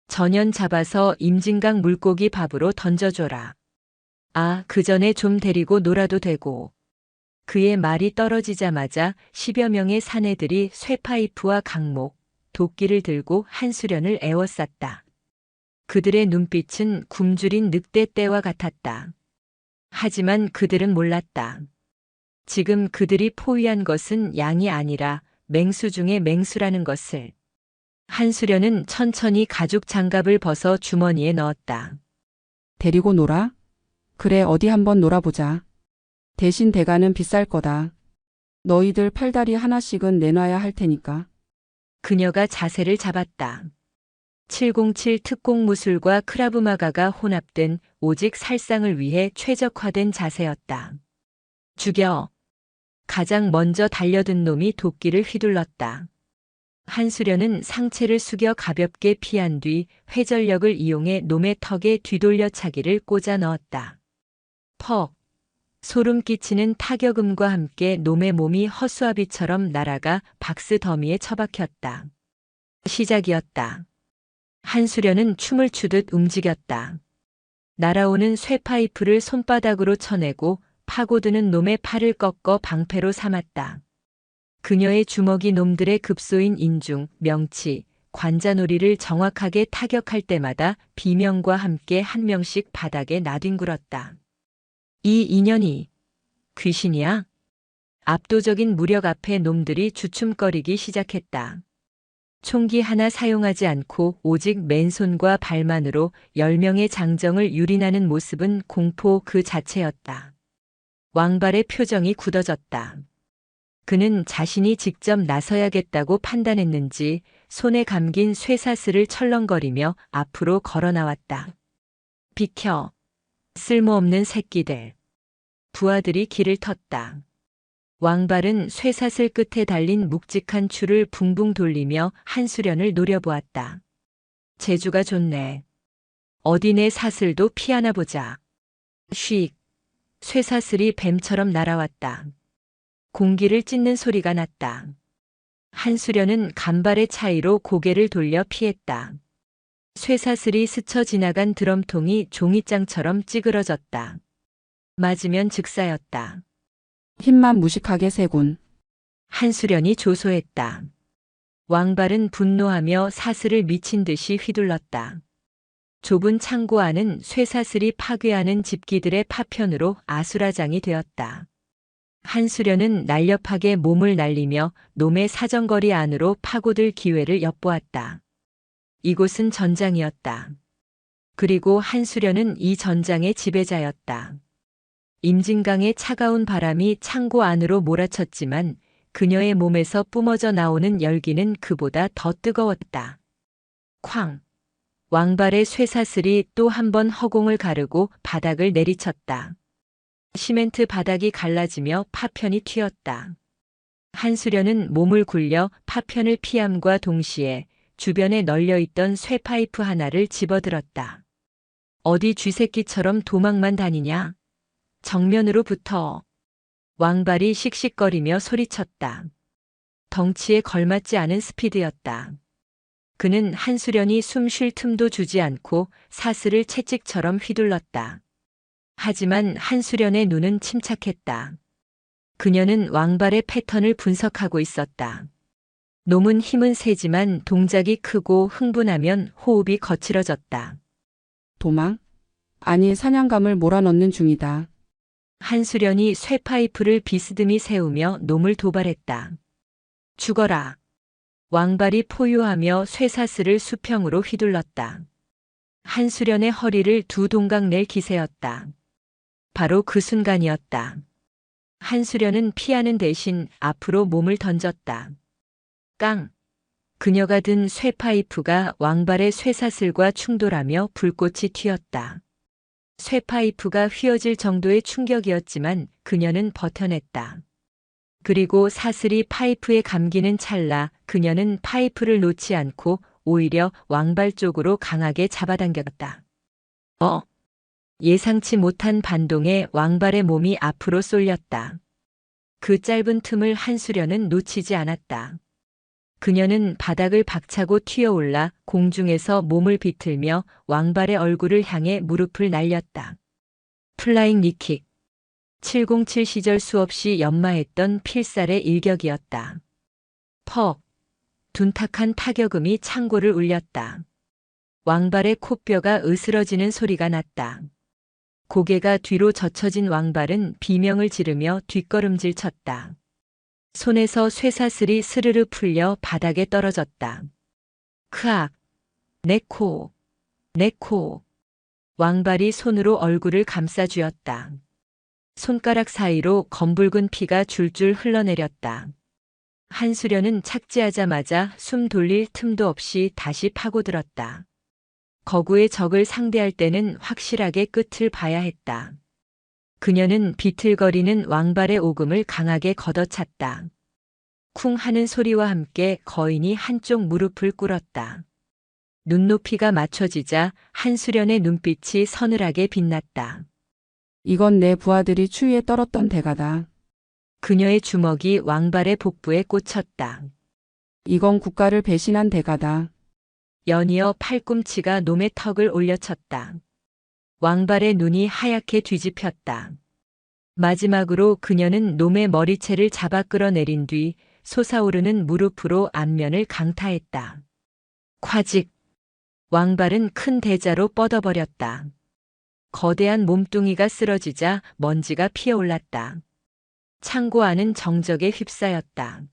전현 잡아서 임진강 물고기 밥으로 던져줘라. 아, 그 전에 좀 데리고 놀아도 되고. 그의 말이 떨어지자마자 10여 명의 사내들이 쇠파이프와 강목, 도끼를 들고 한수련을 에워쌌다. 그들의 눈빛은 굶주린 늑대떼와 같았다. 하지만 그들은 몰랐다. 지금 그들이 포위한 것은 양이 아니라 맹수 중의 맹수라는 것을. 한수련은 천천히 가죽 장갑을 벗어 주머니에 넣었다. 데리고 놀아? 그래, 어디 한번 놀아보자. 대신 대가는 비쌀 거다. 너희들 팔다리 하나씩은 내놔야 할 테니까. 그녀가 자세를 잡았다. 707 특공 무술과 크라브마가가 혼합된 오직 살상을 위해 최적화된 자세였다. 죽여. 가장 먼저 달려든 놈이 도끼를 휘둘렀다. 한수련은 상체를 숙여 가볍게 피한 뒤 회전력을 이용해 놈의 턱에 뒤돌려 차기를 꽂아 넣었다. 퍽. 소름 끼치는 타격음과 함께 놈의 몸이 허수아비처럼 날아가 박스 더미에 처박혔다. 시작이었다. 한수련은 춤을 추듯 움직였다. 날아오는 쇠파이프를 손바닥으로 쳐내고 파고드는 놈의 팔을 꺾어 방패로 삼았다. 그녀의 주먹이 놈들의 급소인 인중, 명치, 관자놀이를 정확하게 타격할 때마다 비명과 함께 한 명씩 바닥에 나뒹굴었다. 이 인연이 귀신이야? 압도적인 무력 앞에 놈들이 주춤거리기 시작했다. 총기 하나 사용하지 않고 오직 맨손과 발만으로 10명의 장정을 유린하는 모습은 공포 그 자체였다. 왕발의 표정이 굳어졌다. 그는 자신이 직접 나서야겠다고 판단했는지 손에 감긴 쇠사슬을 철렁거리며 앞으로 걸어 나왔다. 비켜. 쓸모없는 새끼들. 부하들이 길을 텄다. 왕발은 쇠사슬 끝에 달린 묵직한 줄을 붕붕 돌리며 한수련을 노려보았다. 재주가 좋네. 어디 내 사슬도 피하나 보자. 쉭. 쇠사슬이 뱀처럼 날아왔다. 공기를 찢는 소리가 났다. 한수련은 간발의 차이로 고개를 돌려 피했다. 쇠사슬이 스쳐 지나간 드럼통이 종이장처럼 찌그러졌다. 맞으면 즉사였다. 힘만 무식하게 세군. 한수련이 조소했다. 왕발은 분노하며 사슬을 미친 듯이 휘둘렀다. 좁은 창고 안은 쇠사슬이 파괴하는 집기들의 파편으로 아수라장이 되었다. 한수련은 날렵하게 몸을 날리며 놈의 사정거리 안으로 파고들 기회를 엿보았다. 이곳은 전장이었다. 그리고 한수련은 이 전장의 지배자였다. 임진강의 차가운 바람이 창고 안으로 몰아쳤지만 그녀의 몸에서 뿜어져 나오는 열기는 그보다 더 뜨거웠다. 쾅! 왕발의 쇠사슬이 또 한 번 허공을 가르고 바닥을 내리쳤다. 시멘트 바닥이 갈라지며 파편이 튀었다. 한수련은 몸을 굴려 파편을 피함과 동시에 주변에 널려있던 쇠파이프 하나를 집어들었다. 어디 쥐새끼처럼 도망만 다니냐? 정면으로 붙어. 왕발이 씩씩거리며 소리쳤다. 덩치에 걸맞지 않은 스피드였다. 그는 한수련이 숨 쉴 틈도 주지 않고 사슬을 채찍처럼 휘둘렀다. 하지만 한수련의 눈은 침착했다. 그녀는 왕발의 패턴을 분석하고 있었다. 놈은 힘은 세지만 동작이 크고 흥분하면 호흡이 거칠어졌다. 도망? 아니, 사냥감을 몰아넣는 중이다. 한수련이 쇠파이프를 비스듬히 세우며 놈을 도발했다. 죽어라. 왕발이 포효하며 쇠사슬을 수평으로 휘둘렀다. 한수련의 허리를 두 동강 낼 기세였다. 바로 그 순간이었다. 한수련은 피하는 대신 앞으로 몸을 던졌다. 깡! 그녀가 든 쇠파이프가 왕발의 쇠사슬과 충돌하며 불꽃이 튀었다. 쇠파이프가 휘어질 정도의 충격이었지만 그녀는 버텨냈다. 그리고 사슬이 파이프에 감기는 찰나 그녀는 파이프를 놓지 않고 오히려 왕발 쪽으로 강하게 잡아당겼다. 예상치 못한 반동에 왕발의 몸이 앞으로 쏠렸다. 그 짧은 틈을 한수련은 놓치지 않았다. 그녀는 바닥을 박차고 튀어올라 공중에서 몸을 비틀며 왕발의 얼굴을 향해 무릎을 날렸다. 플라잉 니킥. 707 시절 수없이 연마했던 필살의 일격이었다. 퍽. 둔탁한 타격음이 창고를 울렸다. 왕발의 코뼈가 으스러지는 소리가 났다. 고개가 뒤로 젖혀진 왕발은 비명을 지르며 뒷걸음질 쳤다. 손에서 쇠사슬이 스르르 풀려 바닥에 떨어졌다. 크악! 내 코! 내 코! 왕발이 손으로 얼굴을 감싸쥐었다. 손가락 사이로 검붉은 피가 줄줄 흘러내렸다. 한수련은 착지하자마자 숨 돌릴 틈도 없이 다시 파고들었다. 거구의 적을 상대할 때는 확실하게 끝을 봐야 했다. 그녀는 비틀거리는 왕발의 오금을 강하게 걷어찼다. 쿵 하는 소리와 함께 거인이 한쪽 무릎을 꿇었다. 눈높이가 맞춰지자 한수련의 눈빛이 서늘하게 빛났다. 이건 내 부하들이 추위에 떨었던 대가다. 그녀의 주먹이 왕발의 복부에 꽂혔다. 이건 국가를 배신한 대가다. 연이어 팔꿈치가 놈의 턱을 올려쳤다. 왕발의 눈이 하얗게 뒤집혔다. 마지막으로 그녀는 놈의 머리채를 잡아 끌어내린 뒤 솟아오르는 무릎으로 안면을 강타했다. 콰직! 왕발은 큰 대자로 뻗어버렸다. 거대한 몸뚱이가 쓰러지자 먼지가 피어올랐다. 창고 안은 정적에 휩싸였다.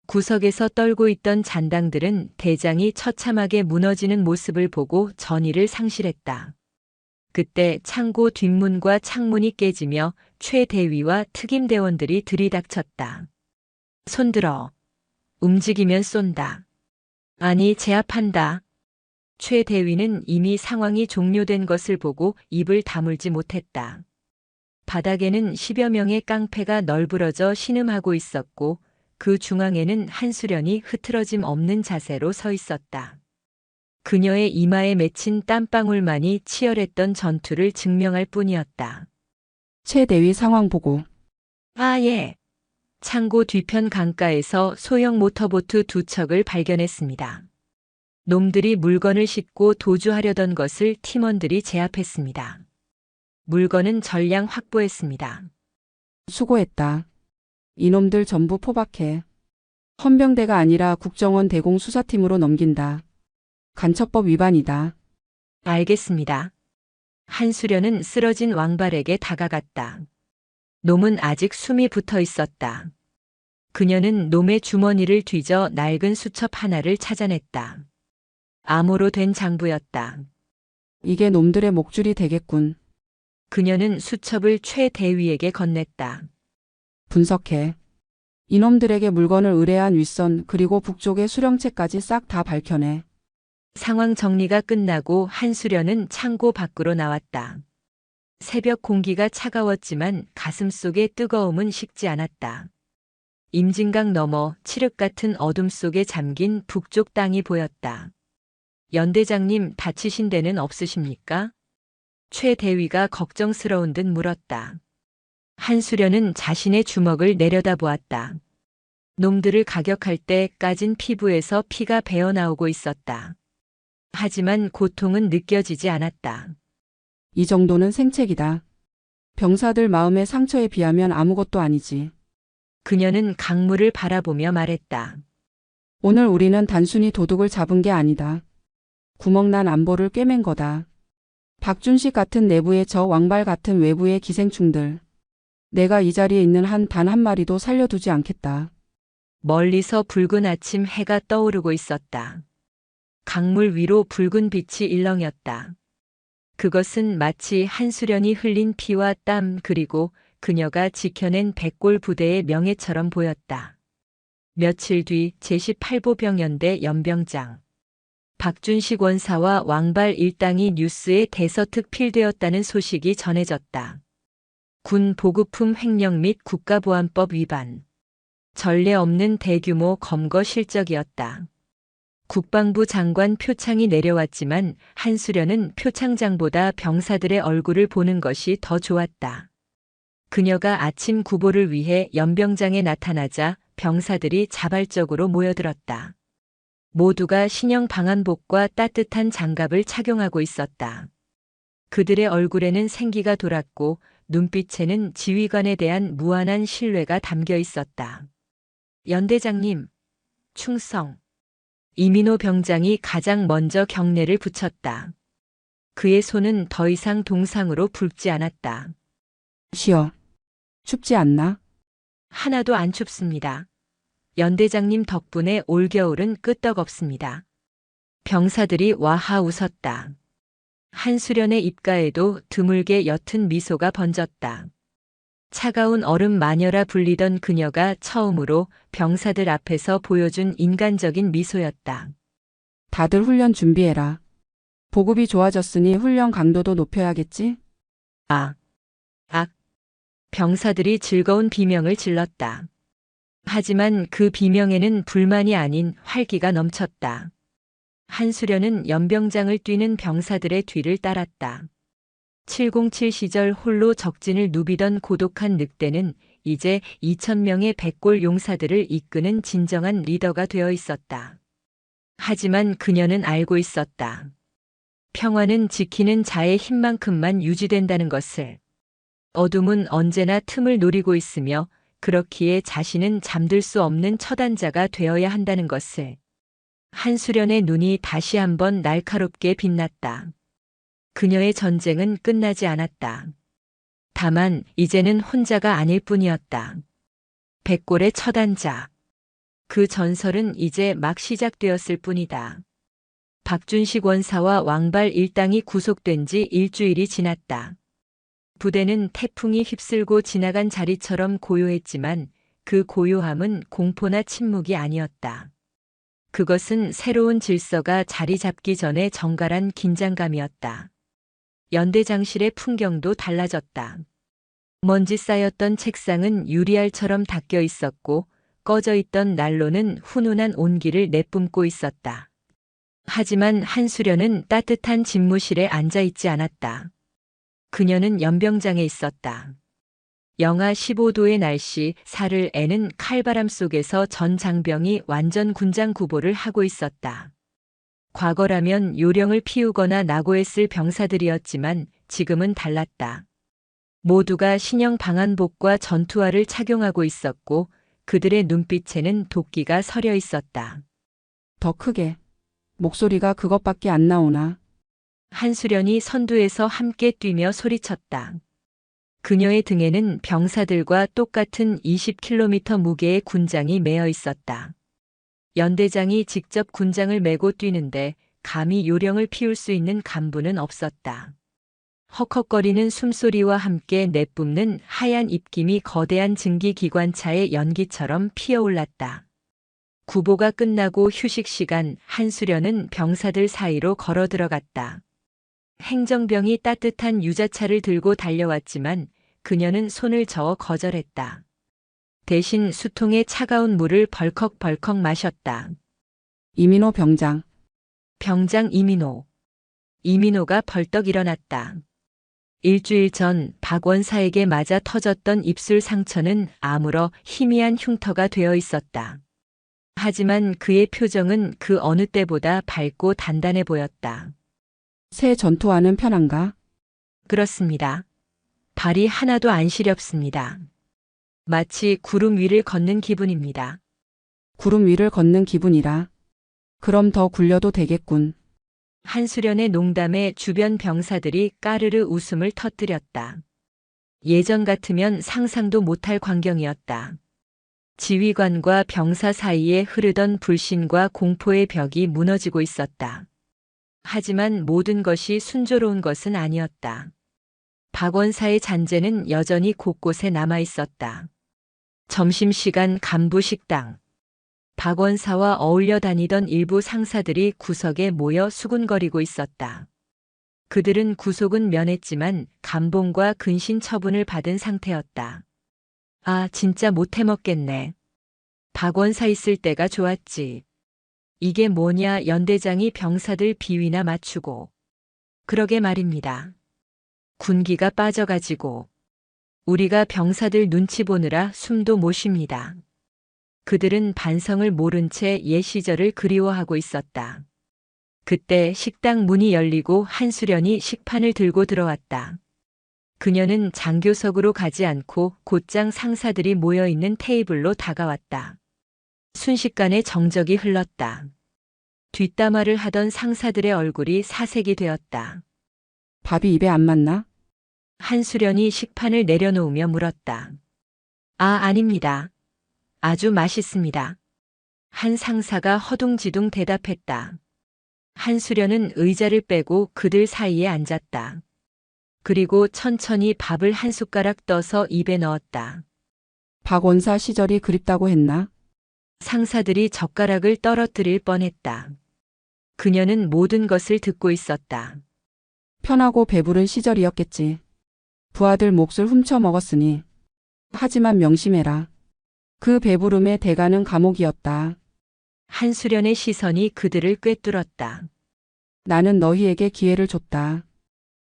구석에서 떨고 있던 잔당들은 대장이 처참하게 무너지는 모습을 보고 전의를 상실했다. 그때 창고 뒷문과 창문이 깨지며 최대위와 특임대원들이 들이닥쳤다. 손들어. 움직이면 쏜다. 아니, 제압한다. 최대위는 이미 상황이 종료된 것을 보고 입을 다물지 못했다. 바닥에는 10여 명의 깡패가 널브러져 신음하고 있었고 그 중앙에는 한수련이 흐트러짐 없는 자세로 서 있었다. 그녀의 이마에 맺힌 땀방울만이 치열했던 전투를 증명할 뿐이었다. 최대위 상황 보고. 아, 예. 창고 뒤편 강가에서 소형 모터보트 두 척을 발견했습니다. 놈들이 물건을 싣고 도주하려던 것을 팀원들이 제압했습니다. 물건은 전량 확보했습니다. 수고했다. 이놈들 전부 포박해. 헌병대가 아니라 국정원 대공수사팀으로 넘긴다. 간첩법 위반이다. 알겠습니다. 한수련은 쓰러진 왕발에게 다가갔다. 놈은 아직 숨이 붙어 있었다. 그녀는 놈의 주머니를 뒤져 낡은 수첩 하나를 찾아냈다. 암호로 된 장부였다. 이게 놈들의 목줄이 되겠군. 그녀는 수첩을 최대위에게 건넸다. 분석해. 이놈들에게 물건을 의뢰한 윗선 그리고 북쪽의 수령체까지 싹 다 밝혀내. 상황 정리가 끝나고 한수련은 창고 밖으로 나왔다. 새벽 공기가 차가웠지만 가슴속의 뜨거움은 식지 않았다. 임진강 너머 칠흑 같은 어둠 속에 잠긴 북쪽 땅이 보였다. 연대장님 다치신 데는 없으십니까? 최 대위가 걱정스러운 듯 물었다. 한수련은 자신의 주먹을 내려다보았다. 놈들을 가격할 때 까진 피부에서 피가 배어나오고 있었다. 하지만 고통은 느껴지지 않았다. 이 정도는 생책이다. 병사들 마음의 상처에 비하면 아무것도 아니지. 그녀는 강물을 바라보며 말했다. 오늘 우리는 단순히 도둑을 잡은 게 아니다. 구멍난 안보를 꿰맨 거다. 박준식 같은 내부의 저 왕발 같은 외부의 기생충들. 내가 이 자리에 있는 한 단 한 마리도 살려두지 않겠다. 멀리서 붉은 아침 해가 떠오르고 있었다. 강물 위로 붉은 빛이 일렁였다. 그것은 마치 한수련이 흘린 피와 땀 그리고 그녀가 지켜낸 백골 부대의 명예처럼 보였다. 며칠 뒤 제18보병연대 연병장. 박준식 원사와 왕발 일당이 뉴스에 대서특 필되었다는 소식이 전해졌다. 군 보급품 횡령 및 국가보안법 위반. 전례 없는 대규모 검거 실적이었다. 국방부 장관 표창이 내려왔지만 한수련은 표창장보다 병사들의 얼굴을 보는 것이 더 좋았다. 그녀가 아침 구보를 위해 연병장에 나타나자 병사들이 자발적으로 모여들었다. 모두가 신형 방한복과 따뜻한 장갑을 착용하고 있었다. 그들의 얼굴에는 생기가 돌았고 눈빛에는 지휘관에 대한 무한한 신뢰가 담겨 있었다. 연대장님, 충성. 이민호 병장이 가장 먼저 경례를 붙였다. 그의 손은 더 이상 동상으로 붉지 않았다. 쉬어. 춥지 않나? 하나도 안 춥습니다. 연대장님 덕분에 올겨울은 끄떡없습니다. 병사들이 와하 웃었다. 한수련의 입가에도 드물게 옅은 미소가 번졌다. 차가운 얼음 마녀라 불리던 그녀가 처음으로 병사들 앞에서 보여준 인간적인 미소였다. 다들 훈련 준비해라. 보급이 좋아졌으니 훈련 강도도 높여야겠지? 병사들이 즐거운 비명을 질렀다. 하지만 그 비명에는 불만이 아닌 활기가 넘쳤다. 한수련은 연병장을 뛰는 병사들의 뒤를 따랐다. 707 시절 홀로 적진을 누비던 고독한 늑대는 이제 2,000명의 백골 용사들을 이끄는 진정한 리더가 되어 있었다. 하지만 그녀는 알고 있었다. 평화는 지키는 자의 힘만큼만 유지된다는 것을. 어둠은 언제나 틈을 노리고 있으며 그렇기에 자신은 잠들 수 없는 처단자가 되어야 한다는 것을. 한수련의 눈이 다시 한번 날카롭게 빛났다. 그녀의 전쟁은 끝나지 않았다. 다만 이제는 혼자가 아닐 뿐이었다. 백골의 처단자. 그 전설은 이제 막 시작되었을 뿐이다. 박준식 원사와 왕발 일당이 구속된 지 일주일이 지났다. 부대는 태풍이 휩쓸고 지나간 자리처럼 고요했지만 그 고요함은 공포나 침묵이 아니었다. 그것은 새로운 질서가 자리 잡기 전에 정갈한 긴장감이었다. 연대장실의 풍경도 달라졌다. 먼지 쌓였던 책상은 유리알처럼 닦여 있었고 꺼져 있던 난로는 훈훈한 온기를 내뿜고 있었다. 하지만 한수련은 따뜻한 집무실에 앉아 있지 않았다. 그녀는 연병장에 있었다. 영하 15도의 날씨, 살을 애는 칼바람 속에서 전 장병이 완전 군장 구보를 하고 있었다. 과거라면 요령을 피우거나 낙오했을 병사들이었지만 지금은 달랐다. 모두가 신형 방한복과 전투화를 착용하고 있었고 그들의 눈빛에는 도끼가 서려 있었다. 더 크게. 목소리가 그것밖에 안 나오나? 한수련이 선두에서 함께 뛰며 소리쳤다. 그녀의 등에는 병사들과 똑같은 20km 무게의 군장이 매어 있었다. 연대장이 직접 군장을 메고 뛰는데 감히 요령을 피울 수 있는 간부는 없었다. 헉헉거리는 숨소리와 함께 내뿜는 하얀 입김이 거대한 증기기관차의 연기처럼 피어올랐다. 구보가 끝나고 휴식 시간 한수련은 병사들 사이로 걸어 들어갔다. 행정병이 따뜻한 유자차를 들고 달려왔지만 그녀는 손을 저어 거절했다. 대신 수통에 차가운 물을 벌컥벌컥 마셨다. 이민호 병장. 병장 이민호. 이민호가 벌떡 일어났다. 일주일 전 박원사에게 맞아 터졌던 입술 상처는 아물어 희미한 흉터가 되어 있었다. 하지만 그의 표정은 그 어느 때보다 밝고 단단해 보였다. 새 전투화는 편한가? 그렇습니다. 발이 하나도 안 시렵습니다. 마치 구름 위를 걷는 기분입니다. 구름 위를 걷는 기분이라. 그럼 더 굴려도 되겠군. 한수련의 농담에 주변 병사들이 까르르 웃음을 터뜨렸다. 예전 같으면 상상도 못할 광경이었다. 지휘관과 병사 사이에 흐르던 불신과 공포의 벽이 무너지고 있었다. 하지만 모든 것이 순조로운 것은 아니었다. 박원사의 잔재는 여전히 곳곳에 남아 있었다. 점심시간 간부 식당. 박원사와 어울려 다니던 일부 상사들이 구석에 모여 수군거리고 있었다. 그들은 구속은 면했지만 감봉과 근신 처분을 받은 상태였다. 아, 진짜 못 해먹겠네. 박원사 있을 때가 좋았지. 이게 뭐냐, 연대장이 병사들 비위나 맞추고. 그러게 말입니다. 군기가 빠져가지고. 우리가 병사들 눈치 보느라 숨도 못 쉽니다. 그들은 반성을 모른 채 옛 시절을 그리워하고 있었다. 그때 식당 문이 열리고 한수련이 식판을 들고 들어왔다. 그녀는 장교석으로 가지 않고 곧장 상사들이 모여있는 테이블로 다가왔다. 순식간에 정적이 흘렀다. 뒷담화를 하던 상사들의 얼굴이 사색이 되었다. 밥이 입에 안 맞나? 한수련이 식판을 내려놓으며 물었다. 아, 아닙니다. 아주 맛있습니다. 한 상사가 허둥지둥 대답했다. 한수련은 의자를 빼고 그들 사이에 앉았다. 그리고 천천히 밥을 한 숟가락 떠서 입에 넣었다. 박원사 시절이 그립다고 했나? 상사들이 젓가락을 떨어뜨릴 뻔했다. 그녀는 모든 것을 듣고 있었다. 편하고 배부른 시절이었겠지. 부하들 몫을 훔쳐 먹었으니. 하지만 명심해라. 그 배부름의 대가는 감옥이었다. 한수련의 시선이 그들을 꿰뚫었다. 나는 너희에게 기회를 줬다.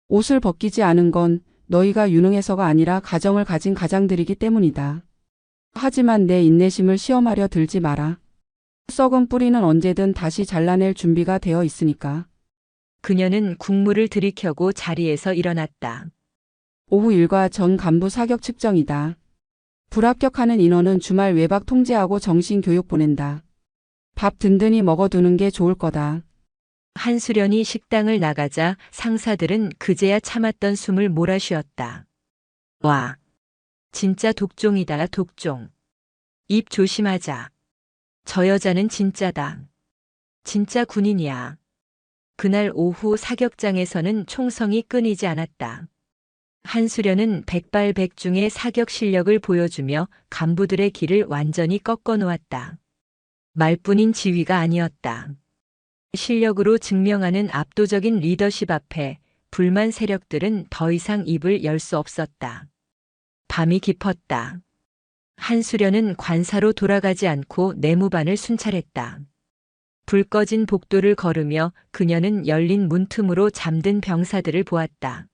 옷을 벗기지 않은 건 너희가 유능해서가 아니라 가정을 가진 가장들이기 때문이다. 하지만 내 인내심을 시험하려 들지 마라. 썩은 뿌리는 언제든 다시 잘라낼 준비가 되어 있으니까. 그녀는 국물을 들이켜고 자리에서 일어났다. 오후 일과 전 간부 사격 측정이다. 불합격하는 인원은 주말 외박 통제하고 정신 교육 보낸다. 밥 든든히 먹어두는 게 좋을 거다. 한수련이 식당을 나가자 상사들은 그제야 참았던 숨을 몰아쉬었다. 와, 진짜 독종이다, 독종. 입 조심하자. 저 여자는 진짜다. 진짜 군인이야. 그날 오후 사격장에서는 총성이 끊이지 않았다. 한수련은 백발백중의 사격 실력을 보여주며 간부들의 길을 완전히 꺾어 놓았다. 말뿐인 지휘가 아니었다. 실력으로 증명하는 압도적인 리더십 앞에 불만 세력들은 더 이상 입을 열 수 없었다. 밤이 깊었다. 한수련은 관사로 돌아가지 않고 내무반을 순찰했다. 불 꺼진 복도를 걸으며 그녀는 열린 문틈으로 잠든 병사들을 보았다.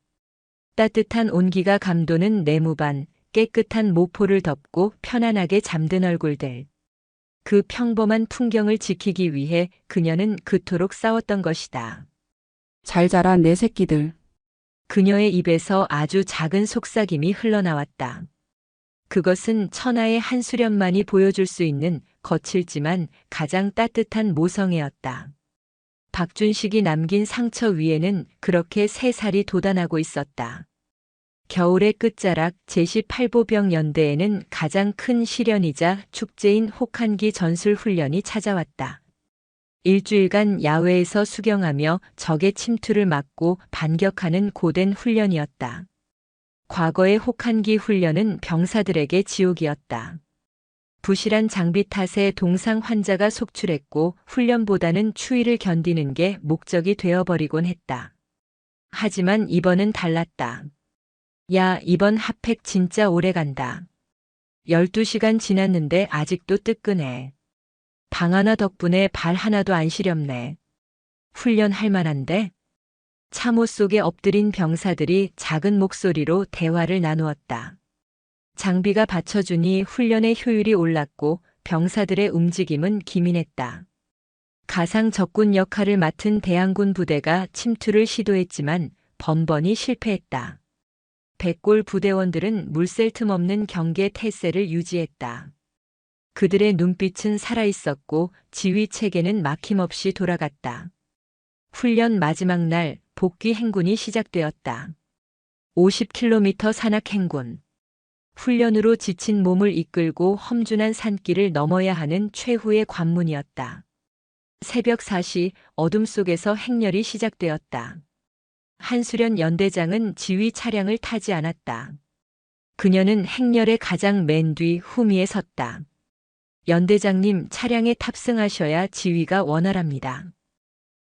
따뜻한 온기가 감도는 내무반, 깨끗한 모포를 덮고 편안하게 잠든 얼굴들. 그 평범한 풍경을 지키기 위해 그녀는 그토록 싸웠던 것이다. 잘 자라 내 새끼들. 그녀의 입에서 아주 작은 속삭임이 흘러나왔다. 그것은 천하의 한수련만이 보여줄 수 있는 거칠지만 가장 따뜻한 모성애였다. 박준식이 남긴 상처 위에는 그렇게 새살이 돋아나고 있었다. 겨울의 끝자락 제18보병 연대에는 가장 큰 시련이자 축제인 혹한기 전술 훈련이 찾아왔다. 일주일간 야외에서 수경하며 적의 침투를 막고 반격하는 고된 훈련이었다. 과거의 혹한기 훈련은 병사들에게 지옥이었다. 부실한 장비 탓에 동상 환자가 속출했고 훈련보다는 추위를 견디는 게 목적이 되어버리곤 했다. 하지만 이번은 달랐다. 야, 이번 핫팩 진짜 오래 간다. 12시간 지났는데 아직도 뜨끈해. 방 하나 덕분에 발 하나도 안 시렵네. 훈련할 만한데? 참호 속에 엎드린 병사들이 작은 목소리로 대화를 나누었다. 장비가 받쳐주니 훈련의 효율이 올랐고 병사들의 움직임은 기민했다. 가상 적군 역할을 맡은 대항군 부대가 침투를 시도했지만 번번이 실패했다. 백골 부대원들은 물샐 틈 없는 경계 태세를 유지했다. 그들의 눈빛은 살아있었고 지휘 체계는 막힘없이 돌아갔다. 훈련 마지막 날 복귀 행군이 시작되었다. 50km 산악 행군. 훈련으로 지친 몸을 이끌고 험준한 산길을 넘어야 하는 최후의 관문이었다. 새벽 4시 어둠 속에서 행렬이 시작되었다. 한수련 연대장은 지휘 차량을 타지 않았다. 그녀는 행렬의 가장 맨 뒤 후미에 섰다. 연대장님, 차량에 탑승하셔야 지휘가 원활합니다.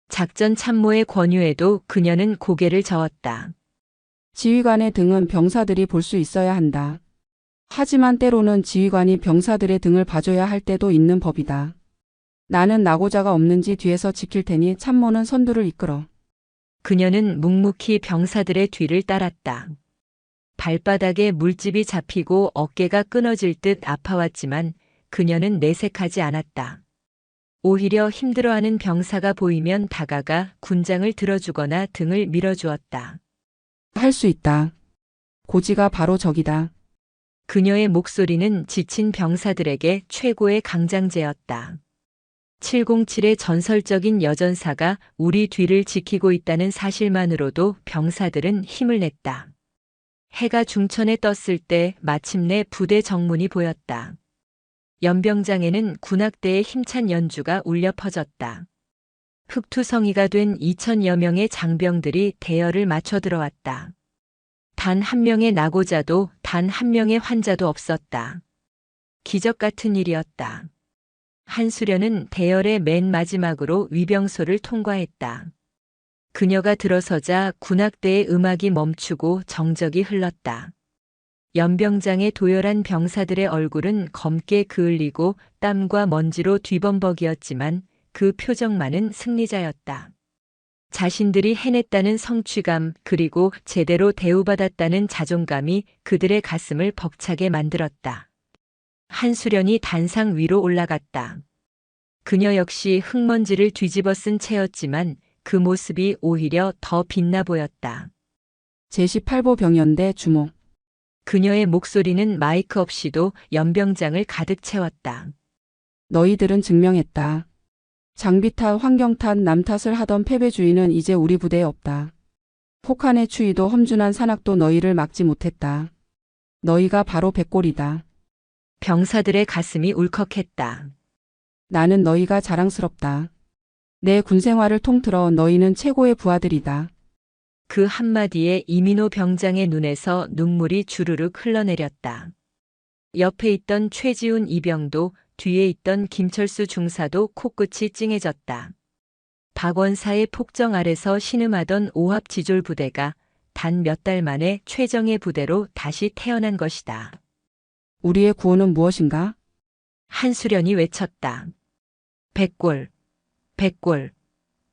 작전 참모의 권유에도 그녀는 고개를 저었다. 지휘관의 등은 병사들이 볼 수 있어야 한다. 하지만 때로는 지휘관이 병사들의 등을 봐줘야 할 때도 있는 법이다. 나는 낙오자가 없는지 뒤에서 지킬 테니 참모는 선두를 이끌어. 그녀는 묵묵히 병사들의 뒤를 따랐다. 발바닥에 물집이 잡히고 어깨가 끊어질 듯 아파왔지만 그녀는 내색하지 않았다. 오히려 힘들어하는 병사가 보이면 다가가 군장을 들어주거나 등을 밀어주었다. 할 수 있다. 고지가 바로 저기다. 그녀의 목소리는 지친 병사들에게 최고의 강장제였다. 707의 전설적인 여전사가 우리 뒤를 지키고 있다는 사실만으로도 병사들은 힘을 냈다. 해가 중천에 떴을 때 마침내 부대 정문이 보였다. 연병장에는 군악대의 힘찬 연주가 울려 퍼졌다. 흑투성이가 된 2,000여 명의 장병들이 대열을 맞춰 들어왔다. 단 한 명의 낙오자도 단 한 명의 환자도 없었다. 기적 같은 일이었다. 한수련은 대열의 맨 마지막으로 위병소를 통과했다. 그녀가 들어서자 군악대의 음악이 멈추고 정적이 흘렀다. 연병장의 도열한 병사들의 얼굴은 검게 그을리고 땀과 먼지로 뒤범벅이었지만 그 표정만은 승리자였다. 자신들이 해냈다는 성취감 그리고 제대로 대우받았다는 자존감이 그들의 가슴을 벅차게 만들었다. 한수련이 단상 위로 올라갔다. 그녀 역시 흙먼지를 뒤집어 쓴 채였지만 그 모습이 오히려 더 빛나 보였다. 제18보 병연대 주목. 그녀의 목소리는 마이크 없이도 연병장을 가득 채웠다. 너희들은 증명했다. 장비 탓, 환경 탓, 남 탓을 하던 패배주의는 이제 우리 부대에 없다. 혹한의 추위도 험준한 산악도 너희를 막지 못했다. 너희가 바로 백골이다. 병사들의 가슴이 울컥했다. 나는 너희가 자랑스럽다. 내 군생활을 통틀어 너희는 최고의 부하들이다. 그 한마디에 이민호 병장의 눈에서 눈물이 주르륵 흘러내렸다. 옆에 있던 최지훈 이병도 뒤에 있던 김철수 중사도 코끝이 찡해졌다. 박원사의 폭정 아래서 신음하던 오합지졸 부대가 단 몇 달 만에 최정예 부대로 다시 태어난 것이다. 우리의 구호는 무엇인가? 한수련이 외쳤다. 백골, 백골,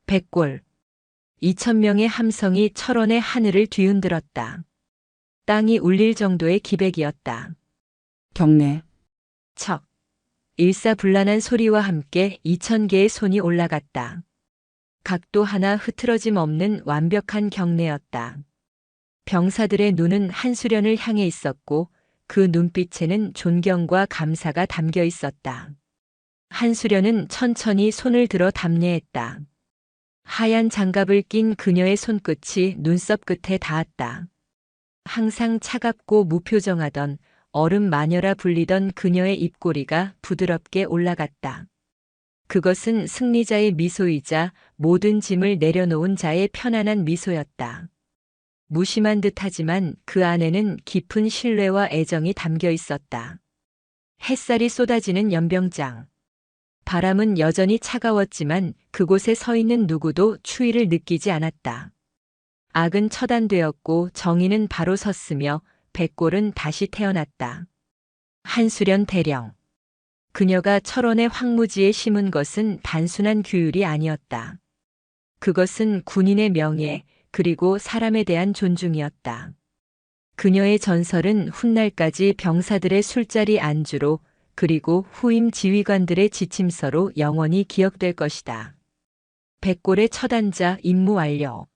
백골. 2,000명의 함성이 철원의 하늘을 뒤흔들었다. 땅이 울릴 정도의 기백이었다. 경례. 척. 일사불란한 소리와 함께 2,000개의 손이 올라갔다. 각도 하나 흐트러짐 없는 완벽한 경례였다. 병사들의 눈은 한수련을 향해 있었고 그 눈빛에는 존경과 감사가 담겨 있었다. 한수련은 천천히 손을 들어 답례했다. 하얀 장갑을 낀 그녀의 손끝이 눈썹 끝에 닿았다. 항상 차갑고 무표정하던 얼음 마녀라 불리던 그녀의 입꼬리가 부드럽게 올라갔다. 그것은 승리자의 미소이자 모든 짐을 내려놓은 자의 편안한 미소였다. 무심한 듯하지만 그 안에는 깊은 신뢰와 애정이 담겨 있었다. 햇살이 쏟아지는 연병장. 바람은 여전히 차가웠지만 그곳에 서 있는 누구도 추위를 느끼지 않았다. 악은 처단되었고 정의는 바로 섰으며 백골은 다시 태어났다. 한수련 대령. 그녀가 철원의 황무지에 심은 것은 단순한 규율이 아니었다. 그것은 군인의 명예, 그리고 사람에 대한 존중이었다. 그녀의 전설은 훗날까지 병사들의 술자리 안주로, 그리고 후임 지휘관들의 지침서로 영원히 기억될 것이다. 백골의 처단자 임무 완료.